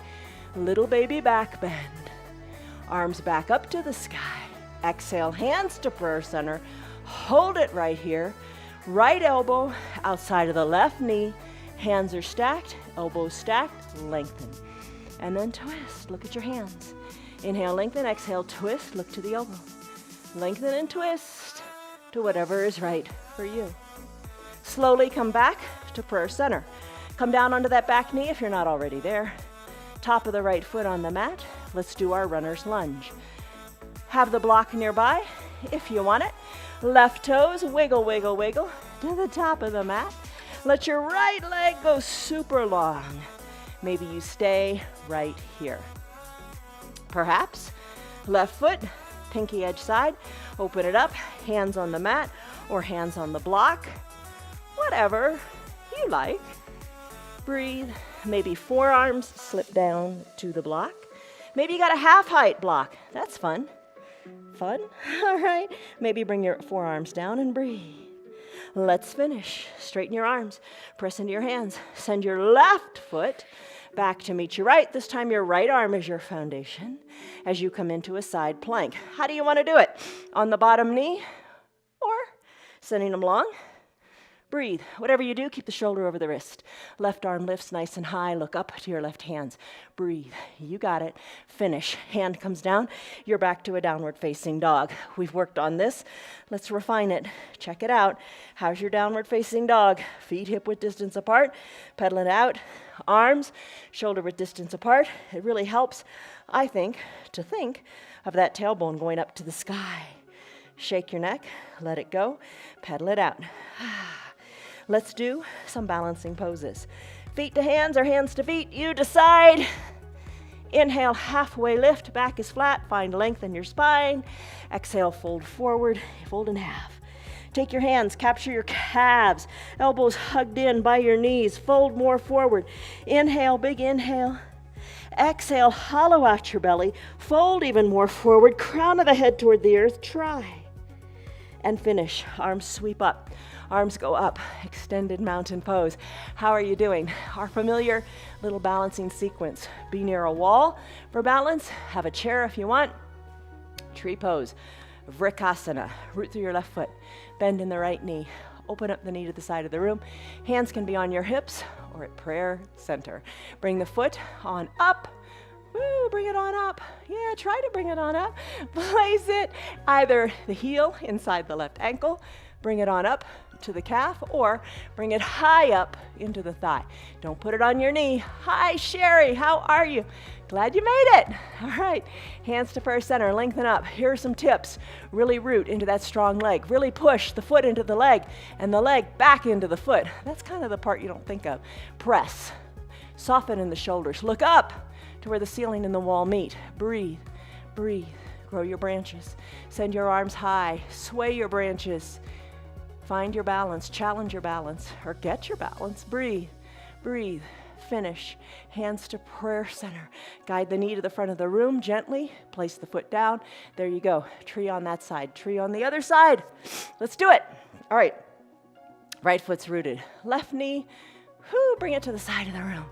Speaker 1: little baby back bend. Arms back up to the sky. Exhale, hands to prayer center. Hold it right here. Right elbow outside of the left knee. Hands are stacked, elbows stacked, lengthen. And then twist, look at your hands. Inhale, lengthen, exhale, twist, look to the elbow. Lengthen and twist to whatever is right for you. Slowly come back to prayer center. Come down onto that back knee if you're not already there. Top of the right foot on the mat. Let's do our runner's lunge. Have the block nearby if you want it. Left toes, wiggle, wiggle, wiggle to the top of the mat. Let your right leg go super long. Maybe you stay right here. Perhaps left foot, pinky edge side, open it up, hands on the mat or hands on the block, whatever you like. Breathe. Maybe forearms slip down to the block. Maybe you got a half height block. That's fun. Fun? All right. Maybe bring your forearms down and breathe. Let's finish. Straighten your arms. Press into your hands. Send your left foot back to meet your right. This time your right arm is your foundation as you come into a side plank. How do you want to do it? On the bottom knee or sending them long? Breathe. Whatever you do, keep the shoulder over the wrist. Left arm lifts nice and high. Look up to your left hands. Breathe. You got it. Finish. Hand comes down. You're back to a downward facing dog. We've worked on this. Let's refine it. Check it out. How's your downward facing dog? Feet hip width distance apart. Pedal it out. Arms shoulder width distance apart. It really helps, I think, to think of that tailbone going up to the sky. Shake your neck. Let it go. Pedal it out. Let's do some balancing poses. Feet to hands or hands to feet, you decide. Inhale, halfway lift, back is flat, find length in your spine. Exhale, fold forward, fold in half. Take your hands, capture your calves, elbows hugged in by your knees, fold more forward. Inhale, big inhale. Exhale, hollow out your belly, fold even more forward, crown of the head toward the earth, try. And finish, arms sweep up. Arms go up, extended mountain pose. How are you doing? Our familiar little balancing sequence. Be near a wall for balance. Have a chair if you want. Tree pose. Vrikasana. Root through your left foot. Bend in the right knee. Open up the knee to the side of the room. Hands can be on your hips or at prayer center. Bring the foot on up. Woo, bring it on up. Yeah, try to bring it on up. Place it either the heel inside the left ankle. Bring it on up to the calf or bring it high up into the thigh. Don't put it on your knee. Hi, Sherry. How are you? Glad you made it. All right. Hands to prayer center. Lengthen up. Here are some tips. Really root into that strong leg. Really push the foot into the leg and the leg back into the foot. That's kind of the part you don't think of. Press. Soften in the shoulders. Look up to where the ceiling and the wall meet. Breathe. Breathe. Grow your branches. Send your arms high. Sway your branches. Find your balance, challenge your balance, or get your balance. Breathe, breathe, finish. Hands to prayer center. Guide the knee to the front of the room gently. Place the foot down. There you go. Tree on that side, tree on the other side. Let's do it. All right. Right foot's rooted. Left knee, bring it to the side of the room.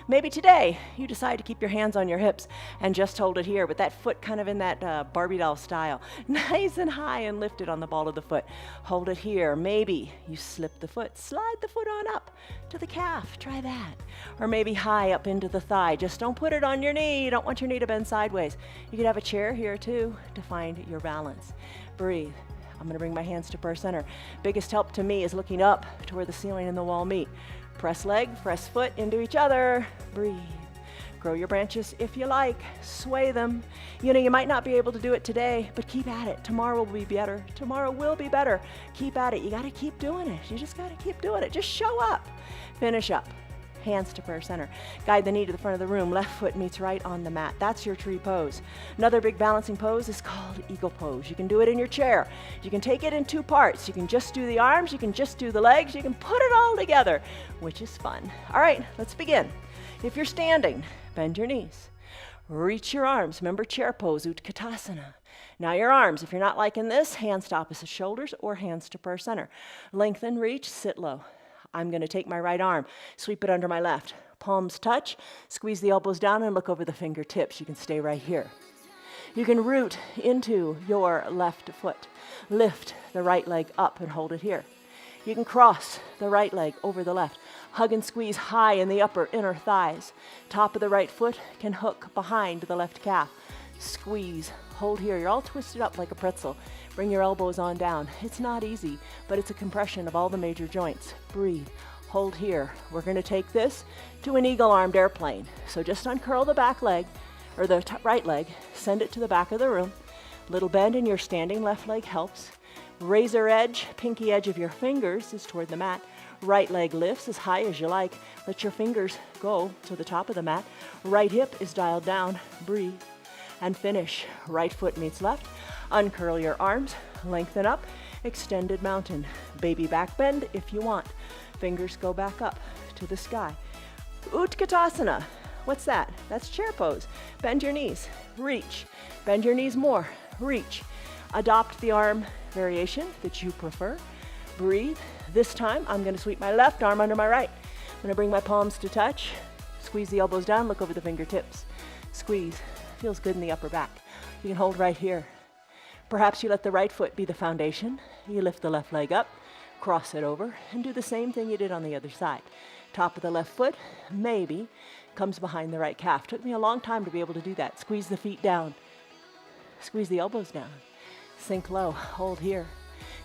Speaker 1: Maybe today you decide to keep your hands on your hips and just hold it here with that foot kind of in that Barbie doll style. Nice and high and lifted on the ball of the foot. Hold it here. Maybe you slip the foot. Slide the foot on up to the calf. Try that. Or maybe high up into the thigh. Just don't put it on your knee. You don't want your knee to bend sideways. You could have a chair here too to find your balance. Breathe. I'm going to bring my hands to prayer center. Biggest help to me is looking up to where the ceiling and the wall meet. Press leg, press foot into each other. Breathe. Grow your branches if you like. Sway them. You know, you might not be able to do it today, but keep at it. Tomorrow will be better. Tomorrow will be better. Keep at it. You got to keep doing it. You just got to keep doing it. Just show up. Finish up. Hands to prayer center. Guide the knee to the front of the room. Left foot meets right on the mat. That's your tree pose. Another big balancing pose is called eagle pose. You can do it in your chair. You can take it in two parts. You can just do the arms. You can just do the legs. You can put it all together, which is fun. All right, let's begin. If you're standing, bend your knees. Reach your arms. Remember chair pose, Utkatasana. Now your arms, if you're not liking this, hands to opposite shoulders or hands to prayer center. Lengthen, reach, sit low. I'm going to take my right arm, sweep it under my left. Palms touch, squeeze the elbows down and look over the fingertips. You can stay right here. You can root into your left foot. Lift the right leg up and hold it here. You can cross the right leg over the left. Hug and squeeze high in the upper inner thighs. Top of the right foot can hook behind the left calf. Squeeze, hold here. You're all twisted up like a pretzel. Bring your elbows on down. It's not easy, but it's a compression of all the major joints. Breathe, hold here. We're going to take this to an eagle-armed airplane. So just uncurl the back leg, or the right leg, send it to the back of the room. Little bend in your standing left leg helps. Razor edge, pinky edge of your fingers is toward the mat. Right leg lifts as high as you like. Let your fingers go to the top of the mat. Right hip is dialed down. Breathe and finish. Right foot meets left. Uncurl your arms, lengthen up. Extended mountain. Baby back bend if you want. Fingers go back up to the sky. Utkatasana. What's that? That's chair pose. Bend your knees. Reach. Bend your knees more. Reach. Adopt the arm variation that you prefer. Breathe. This time, I'm going to sweep my left arm under my right. I'm going to bring my palms to touch. Squeeze the elbows down. Look over the fingertips. Squeeze. Feels good in the upper back. You can hold right here. Perhaps you let the right foot be the foundation. You lift the left leg up, cross it over, and do the same thing you did on the other side. Top of the left foot, maybe, comes behind the right calf. Took me a long time to be able to do that. Squeeze the feet down. Squeeze the elbows down. Sink low, hold here.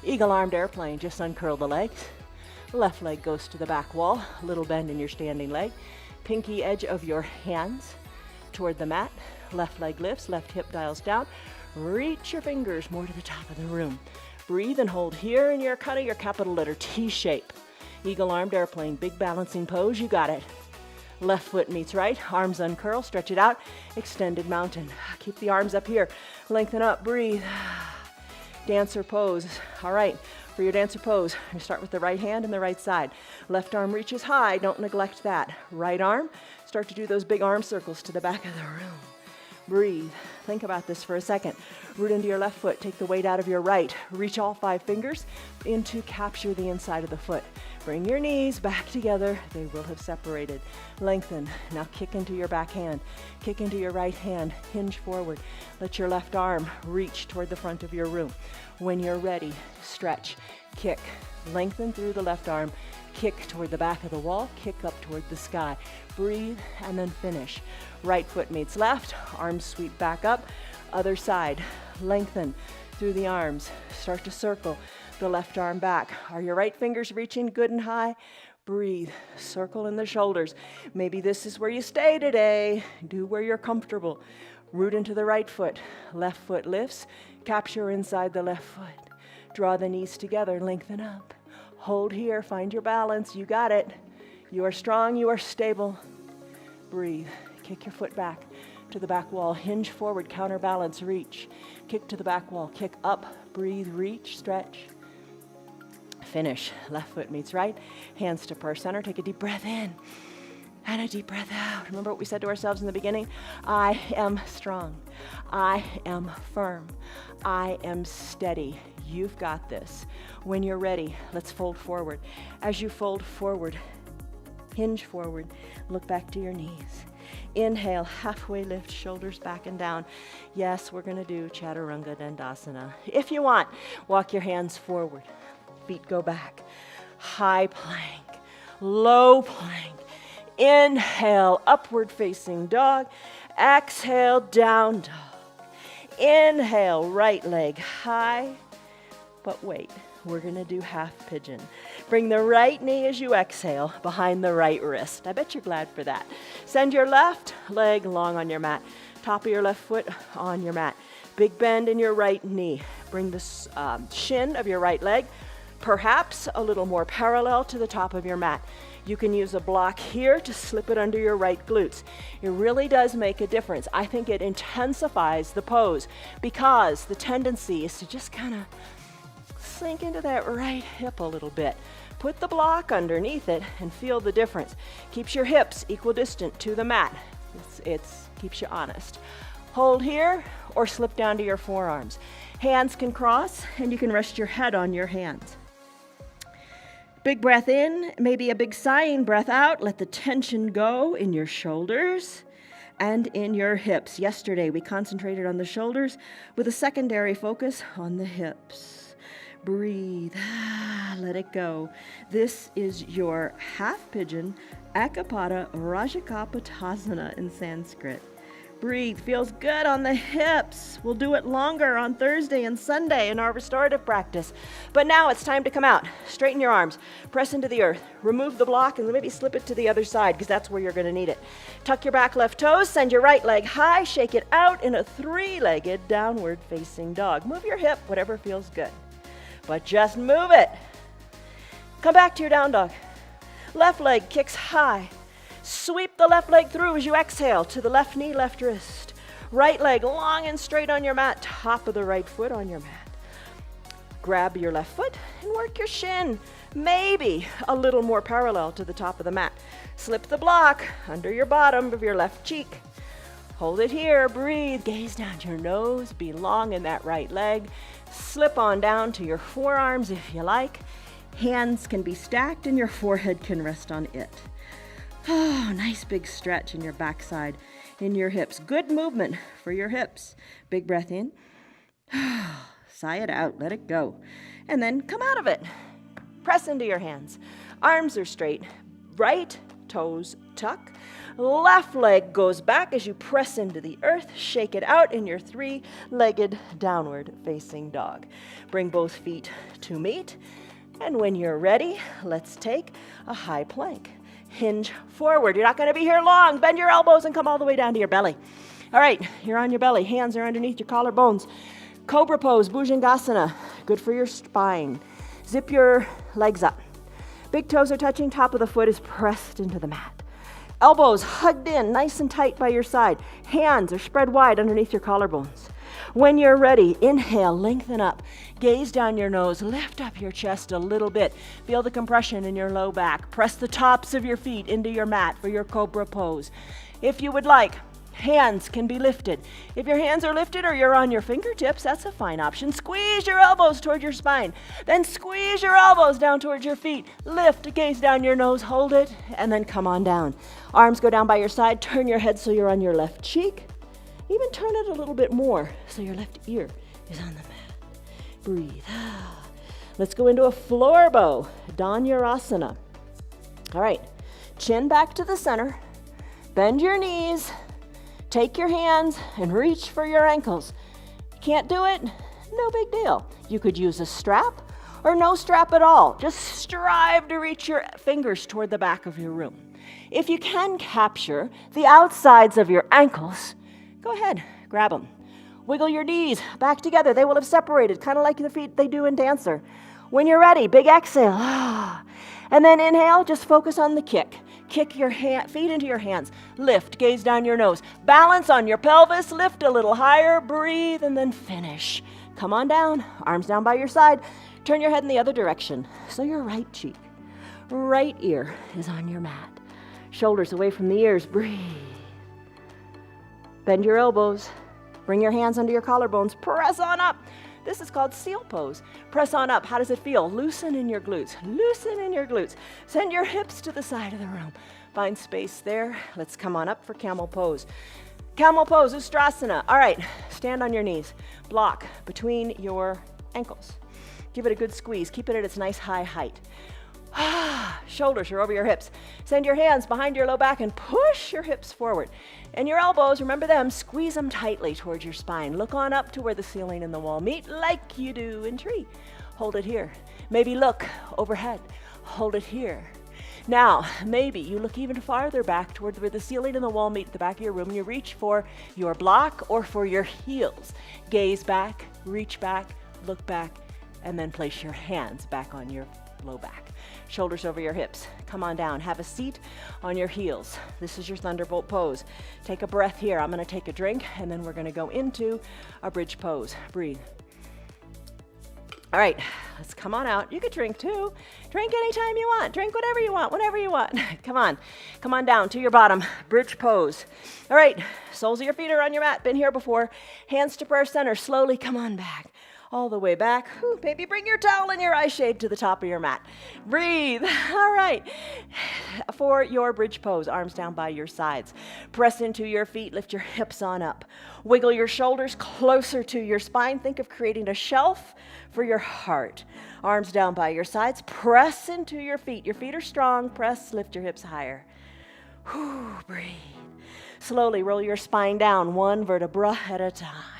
Speaker 1: Eagle-armed airplane, just uncurl the legs. Left leg goes to the back wall, little bend in your standing leg. Pinky edge of your hands toward the mat. Left leg lifts, left hip dials down. Reach your fingers more to the top of the room. Breathe and hold here in your kind of your capital letter T shape. Eagle-armed airplane, big balancing pose, you got it. Left foot meets right, arms uncurl, stretch it out. Extended mountain. Keep the arms up here. Lengthen up, breathe. Dancer pose. All right, for your dancer pose, you start with the right hand and the right side. Left arm reaches high, don't neglect that. Right arm, start to do those big arm circles to the back of the room. Breathe. Think about this for a second. Root into your left foot. Take the weight out of your right. Reach all 5 fingers in to capture the inside of the foot. Bring your knees back together. They will have separated. Lengthen. Now kick into your back hand. Kick into your right hand. Hinge forward. Let your left arm reach toward the front of your room. When you're ready, stretch. Kick. Lengthen through the left arm. Kick toward the back of the wall. Kick up toward the sky. Breathe and then finish. Right foot meets left. Arms sweep back up. Other side. Lengthen through the arms. Start to circle the left arm back. Are your right fingers reaching good and high? Breathe. Circle in the shoulders. Maybe this is where you stay today. Do where you're comfortable. Root into the right foot. Left foot lifts. Capture inside the left foot. Draw the knees together. Lengthen up. Hold here. Find your balance. You got it. You are strong. You are stable. Breathe. Kick your foot back to the back wall. Hinge forward. Counterbalance. Reach. Kick to the back wall. Kick up. Breathe. Reach. Stretch. Finish. Left foot meets right. Hands to purse center. Take a deep breath in and a deep breath out. Remember what we said to ourselves in the beginning? I am strong. I am firm. I am steady. You've got this. When you're ready, let's fold forward. As you fold forward, hinge forward, look back to your knees. Inhale, halfway lift, shoulders back and down. Yes, we're going to do Chaturanga Dandasana. If you want, walk your hands forward. Feet go back. High plank, low plank. Inhale, upward facing dog. Exhale, down dog. Inhale, right leg high. But wait, we're going to do half pigeon. Bring the right knee as you exhale behind the right wrist. I bet you're glad for that. Send your left leg long on your mat. Top of your left foot on your mat. Big bend in your right knee. Bring the shin of your right leg perhaps a little more parallel to the top of your mat. You can use a block here to slip it under your right glutes. It really does make a difference. I think it intensifies the pose because the tendency is to just kind of sink into that right hip a little bit. Put the block underneath it and feel the difference. Keeps your hips equidistant to the mat. It keeps you honest. Hold here or slip down to your forearms. Hands can cross and you can rest your head on your hands. Big breath in, maybe a big sighing breath out. Let the tension go in your shoulders.
Speaker 2: and in your hips. Yesterday, we concentrated on the shoulders with a secondary focus on the hips. Breathe. Let it go. This is your half pigeon, Akapada Rajakapotasana in Sanskrit. Breathe. Feels good on the hips. We'll do it longer on Thursday and Sunday in our restorative practice. But now it's time to come out. Straighten your arms. Press into the earth. Remove the block and maybe slip it to the other side because that's where you're going to need it. Tuck your back left toes. Send your right leg high. Shake it out in a three-legged downward facing dog. Move your hip, whatever feels good. But just move it. Come back to your down dog. Left leg kicks high. Sweep the left leg through as you exhale to the left knee, left wrist. Right leg long and straight on your mat, top of the right foot on your mat. Grab your left foot and work your shin, maybe a little more parallel to the top of the mat. Slip the block under your bottom of your left cheek. Hold it here, breathe, gaze down your nose, be long in that right leg. Slip on down to your forearms if you like. Hands can be stacked and your forehead can rest on it. Oh, nice big stretch in your backside, in your hips. Good movement for your hips. Big breath in. Sigh it out. Let it go. And then come out of it. Press into your hands. Arms are straight. Right toes tuck. Left leg goes back as you press into the earth. Shake it out in your three-legged downward facing dog. Bring both feet to meet. And when you're ready, let's take a high plank. Hinge forward. You're not going to be here long. Bend your elbows and come all the way down to your belly. All right, you're on your belly. Hands are underneath your collarbones. Cobra pose, Bhujangasana. Good for your spine. Zip your legs up. Big toes are touching. Top of the foot is pressed into the mat. Elbows hugged in, nice and tight by your side. Hands are spread wide underneath your collarbones. When you're ready, inhale, lengthen up. Gaze down your nose, lift up your chest a little bit. Feel the compression in your low back. Press the tops of your feet into your mat for your cobra pose. If you would like, hands can be lifted. If your hands are lifted or you're on your fingertips, that's a fine option. Squeeze your elbows toward your spine. Then squeeze your elbows down towards your feet. Lift, gaze down your nose, hold it, and then come on down. Arms go down by your side. Turn your head so you're on your left cheek. Even turn it a little bit more so your left ear is on the mat. Breathe. Let's go into a floor bow, Dhanurasana. All right, chin back to the center. Bend your knees. Take your hands and reach for your ankles. Can't do it? No big deal. You could use a strap or no strap at all. Just strive to reach your fingers toward the back of your room. If you can capture the outsides of your ankles, go ahead, grab them. Wiggle your knees back together. They will have separated, kind of like the feet they do in Dancer. When you're ready, big exhale. And then inhale, just focus on the kick. Kick your feet into your hands. Lift, gaze down your nose. Balance on your pelvis, lift a little higher, breathe, and then finish. Come on down, arms down by your side. Turn your head in the other direction. So your right cheek, right ear is on your mat. Shoulders away from the ears, breathe. Bend your elbows. Bring your hands under your collarbones. Press on up. This is called seal pose. Press on up. How does it feel? Loosen in your glutes. Loosen in your glutes. Send your hips to the side of the room. Find space there. Let's come on up for camel pose. Camel pose, Ustrasana. All right, stand on your knees. Block between your ankles. Give it a good squeeze. Keep it at its nice high height. Shoulders are over your hips. Send your hands behind your low back and push your hips forward. And your elbows, remember them, squeeze them tightly towards your spine. Look on up to where the ceiling and the wall meet like you do in tree. Hold it here. Maybe look overhead. Hold it here. Now, maybe you look even farther back toward where the ceiling and the wall meet at the back of your room. You reach for your block or for your heels. Gaze back, reach back, look back, and then place your hands back on your low back. Shoulders over your hips. Come on down. Have a seat on your heels. This is your thunderbolt pose. Take a breath here. I'm going to take a drink, and then we're going to go into a bridge pose. Breathe. All right, let's come on out. You could drink too. Drink anytime you want. Drink whatever you want, whenever you want. Come on down to your bottom. Bridge pose. All right, soles of your feet are on your mat. Been here before. Hands to prayer center. Slowly come on back.
Speaker 1: all the way back. Whew, maybe bring your towel and your eye shade to the top of your mat. Breathe. All right. For your bridge pose, arms down by your sides. Press into your feet, lift your hips on up. Wiggle your shoulders closer to your spine. Think of creating a shelf for your heart. Arms down by your sides. Press into your feet. Your feet are strong. Press, lift your hips higher. Whew, breathe. Slowly roll your spine down, one vertebra at a time.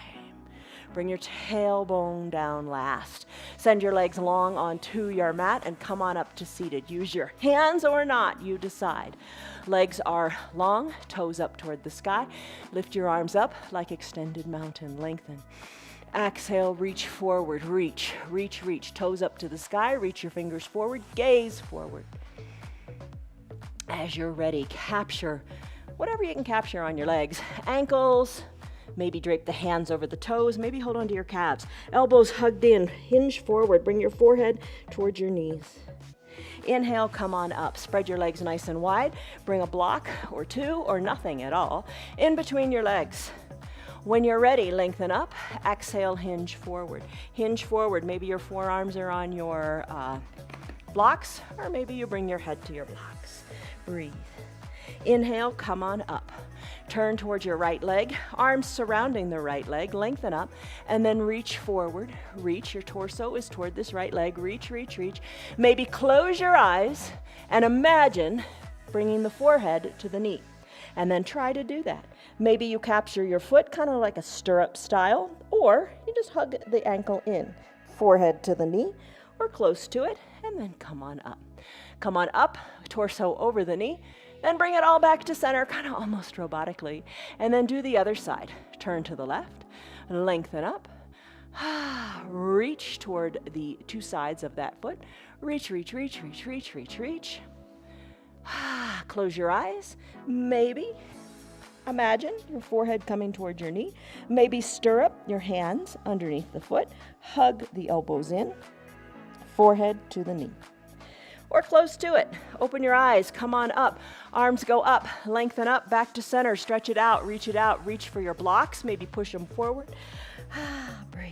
Speaker 1: Bring your tailbone down last. Send your legs long onto your mat and come on up to seated. Use your hands or not, you decide. Legs are long, toes up toward the sky. Lift your arms up like extended mountain. Lengthen. Exhale, reach forward, reach, reach, reach. Toes up to the sky, reach your fingers forward, gaze forward. As you're ready, capture whatever you can capture on your legs. Ankles, maybe drape the hands over the toes, maybe hold onto your calves. Elbows hugged in, hinge forward, bring your forehead towards your knees. Inhale, come on up. Spread your legs nice and wide. Bring a block or two or nothing at all in between your legs. When you're ready, lengthen up. Exhale, hinge forward. Hinge forward. Maybe your forearms are on your blocks, or maybe you bring your head to your blocks. Breathe. Inhale, come on up. Turn towards your right leg, arms surrounding the right leg, lengthen up, and then reach forward. Reach, your torso is toward this right leg. Reach, reach, reach. Maybe close your eyes and imagine bringing the forehead to the knee. And then try to do that. Maybe you capture your foot kind of like a stirrup style, or you just hug the ankle in, forehead to the knee, or close to it, and then come on up. Come on up, torso over the knee, then bring it all back to center, kind of almost robotically, and then do the other side. Turn to the left, lengthen up, reach toward the two sides of that foot, reach, reach, reach, reach, reach, reach, reach. Close your eyes, maybe imagine your forehead coming towards your knee, maybe stirrup your hands underneath the foot, hug the elbows in, forehead to the knee. Or close to it. Open your eyes, come on up. Arms go up, lengthen up, back to center, stretch it out, reach for your blocks, maybe push them forward. Breathe.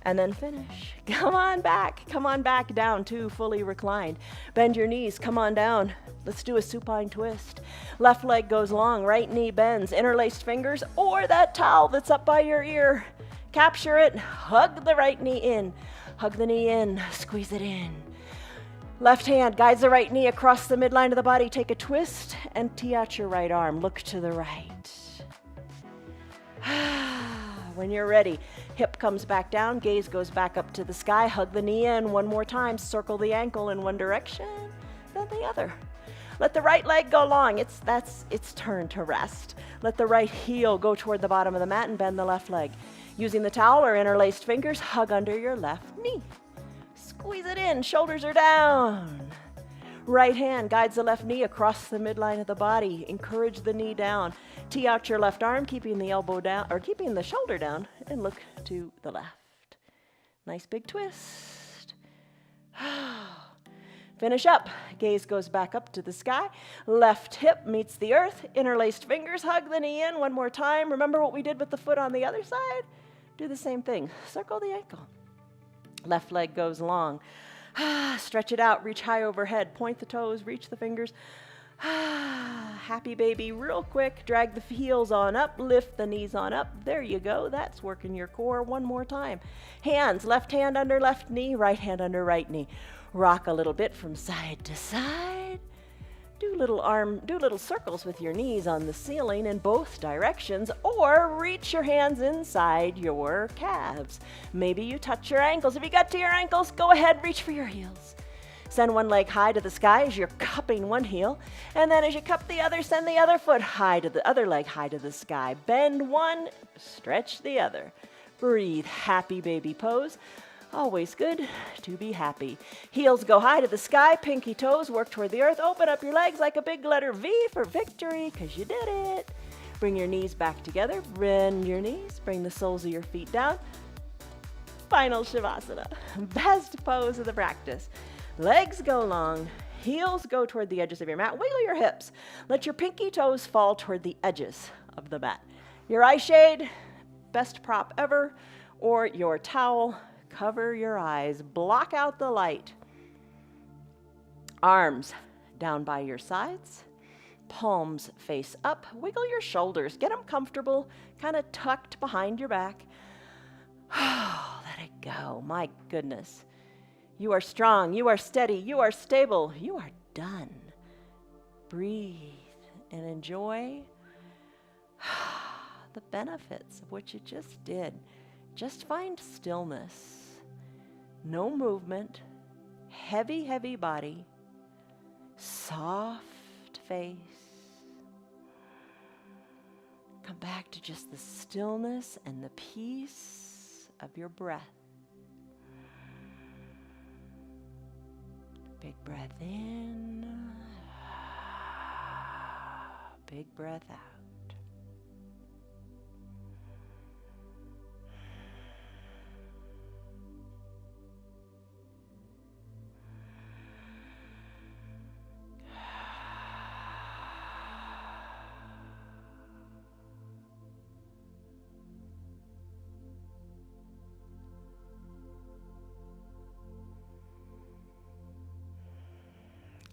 Speaker 1: And then finish. Come on back down to fully reclined. Bend your knees, come on down. Let's do a supine twist. Left leg goes long, right knee bends, interlaced fingers, or that towel that's up by your ear. Capture it, hug the right knee in. Hug the knee in, squeeze it in. Left hand guides the right knee across the midline of the body. Take a twist and tee out your right arm. Look to the right. When you're ready, hip comes back down, gaze goes back up to the sky. Hug the knee in one more time. Circle the ankle in one direction, then the other. Let the right leg go long. It's turn to rest. Let the right heel go toward the bottom of the mat and bend the left leg. Using the towel or interlaced fingers, hug under your left knee. Squeeze it in, shoulders are down. Right hand guides the left knee across the midline of the body. Encourage the knee down. Tee out your left arm, keeping the elbow down, or keeping the shoulder down, and look to the left. Nice big twist. Finish up. Gaze goes back up to the sky. Left hip meets the earth. Interlaced fingers, hug the knee in one more time. Remember what we did with the foot on the other side? Do the same thing. Circle the ankle. Left leg goes long. Stretch it out, reach high overhead, point the toes, reach the fingers. Happy baby, real quick. Drag the heels on up, lift the knees on up. There you go. That's working your core one more time. Hands, left hand under left knee, right hand under right knee. Rock a little bit from side to side. Do little circles with your knees on the ceiling in both directions, or reach your hands inside your calves. Maybe you touch your ankles. If you got to your ankles, go ahead, reach for your heels. Send one leg high to the sky as you're cupping one heel, and then as you cup the other, send the other foot high to the other leg high to the sky. Bend one, stretch the other. Breathe, happy baby pose. Always good to be happy. Heels go high to the sky, pinky toes work toward the earth. Open up your legs like a big letter V for victory, because you did it. Bring your knees back together, bend your knees, bring the soles of your feet down. Final shavasana, best pose of the practice. Legs go long, heels go toward the edges of your mat. Wiggle your hips. Let your pinky toes fall toward the edges of the mat. Your eye shade, best prop ever, or your towel. Cover your eyes, block out the light. Arms down by your sides, palms face up, wiggle your shoulders, get them comfortable, kind of tucked behind your back. Let it go, my goodness. You are strong, you are steady, you are stable, you are done. Breathe and enjoy the benefits of what you just did. Just find stillness, no movement, heavy, heavy body, soft face. Come back to just the stillness and the peace of your breath. Big breath in, big breath out.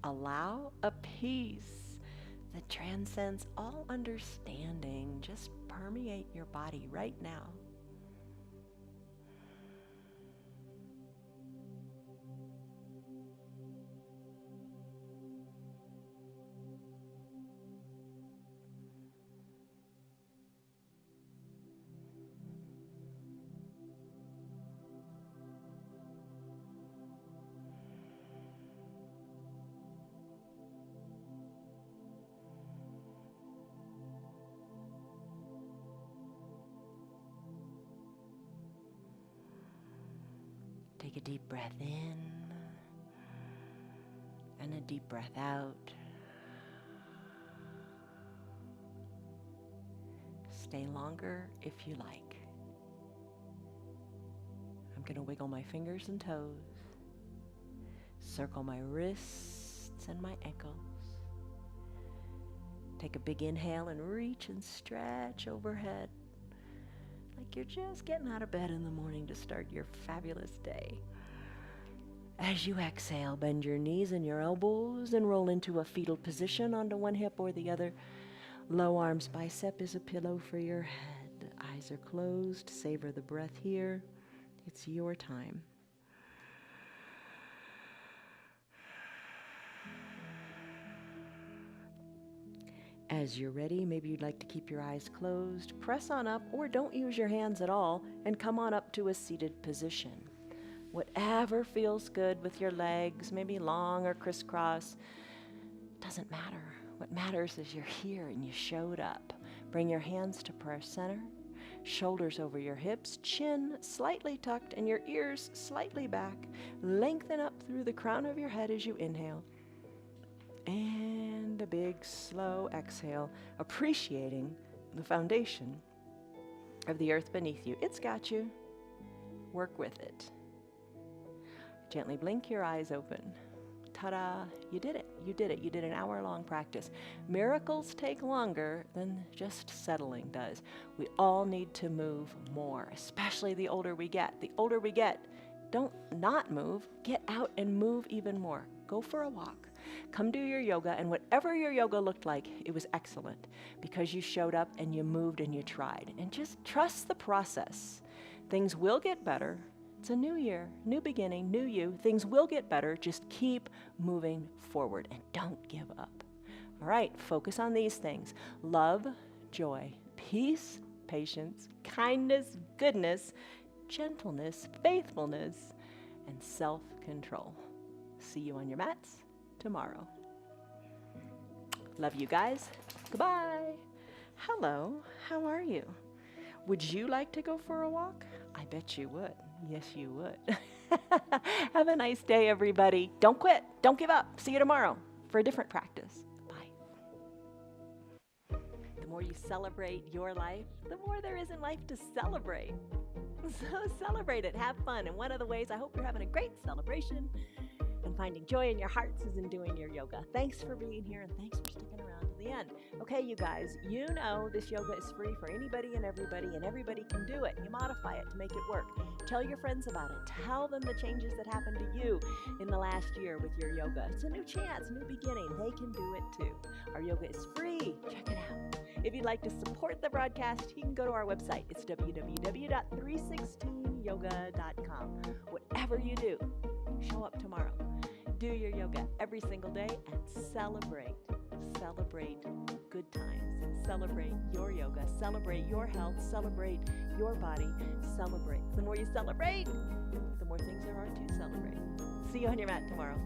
Speaker 1: Allow a peace that transcends all understanding just permeate your body right now. Take a deep breath in and a deep breath out. Stay longer if you like. I'm going to wiggle my fingers and toes, circle my wrists and my ankles. Take a big inhale and reach and stretch overhead. Like you're just getting out of bed in the morning to start your fabulous day. As you exhale, bend your knees and your elbows and roll into a fetal position onto one hip or the other. Low arms bicep is a pillow for your head. Eyes are closed. Savor the breath here. It's your time. As you're ready, maybe you'd like to keep your eyes closed, press on up, or don't use your hands at all, and come on up to a seated position. Whatever feels good with your legs, maybe long or crisscross, doesn't matter. What matters is you're here and you showed up. Bring your hands to prayer center, shoulders over your hips, chin slightly tucked, and your ears slightly back. Lengthen up through the crown of your head as you inhale. And a big, slow exhale, appreciating the foundation of the earth beneath you. It's got you. Work with it. Gently blink your eyes open. Ta-da, you did it. You did it. You did an hour-long practice. Miracles take longer than just settling does. We all need to move more, especially the older we get. The older we get, don't not move. Get out and move even more. Go for a walk. Come do your yoga, and whatever your yoga looked like, it was excellent because you showed up and you moved and you tried. And just trust the process. Things will get better. It's a new year, new beginning, new you. Things will get better. Just keep moving forward and don't give up. All right, focus on these things. Love, joy, peace, patience, kindness, goodness, gentleness, faithfulness, and self-control. See you on your mats tomorrow. Love you guys. Goodbye. Hello, how are you? Would you like to go for a walk? I bet you would. Yes, you would. Have a nice day, everybody. Don't quit. Don't give up. See you tomorrow for a different practice. Bye. The more you celebrate your life, the more there is in life to celebrate. So celebrate it. Have fun. And one of the ways I hope you're having a great celebration and finding joy in your hearts is in doing your yoga. Thanks for being here and thanks for sticking around. the end. Okay, you guys, you know this yoga is free for anybody and everybody can do it. You modify it to make it work. Tell your friends about it. Tell them the changes that happened to you in the last year with your yoga. It's a new chance, new beginning. They can do it too. Our yoga is free. Check it out. If you'd like to support the broadcast, you can go to our website. It's www.316yoga.com. Whatever you do, show up tomorrow. Do your yoga every single day and celebrate. Celebrate good times. Celebrate your yoga. Celebrate your health. Celebrate your body. Celebrate. The more you celebrate, the more things there are to celebrate. See you on your mat tomorrow.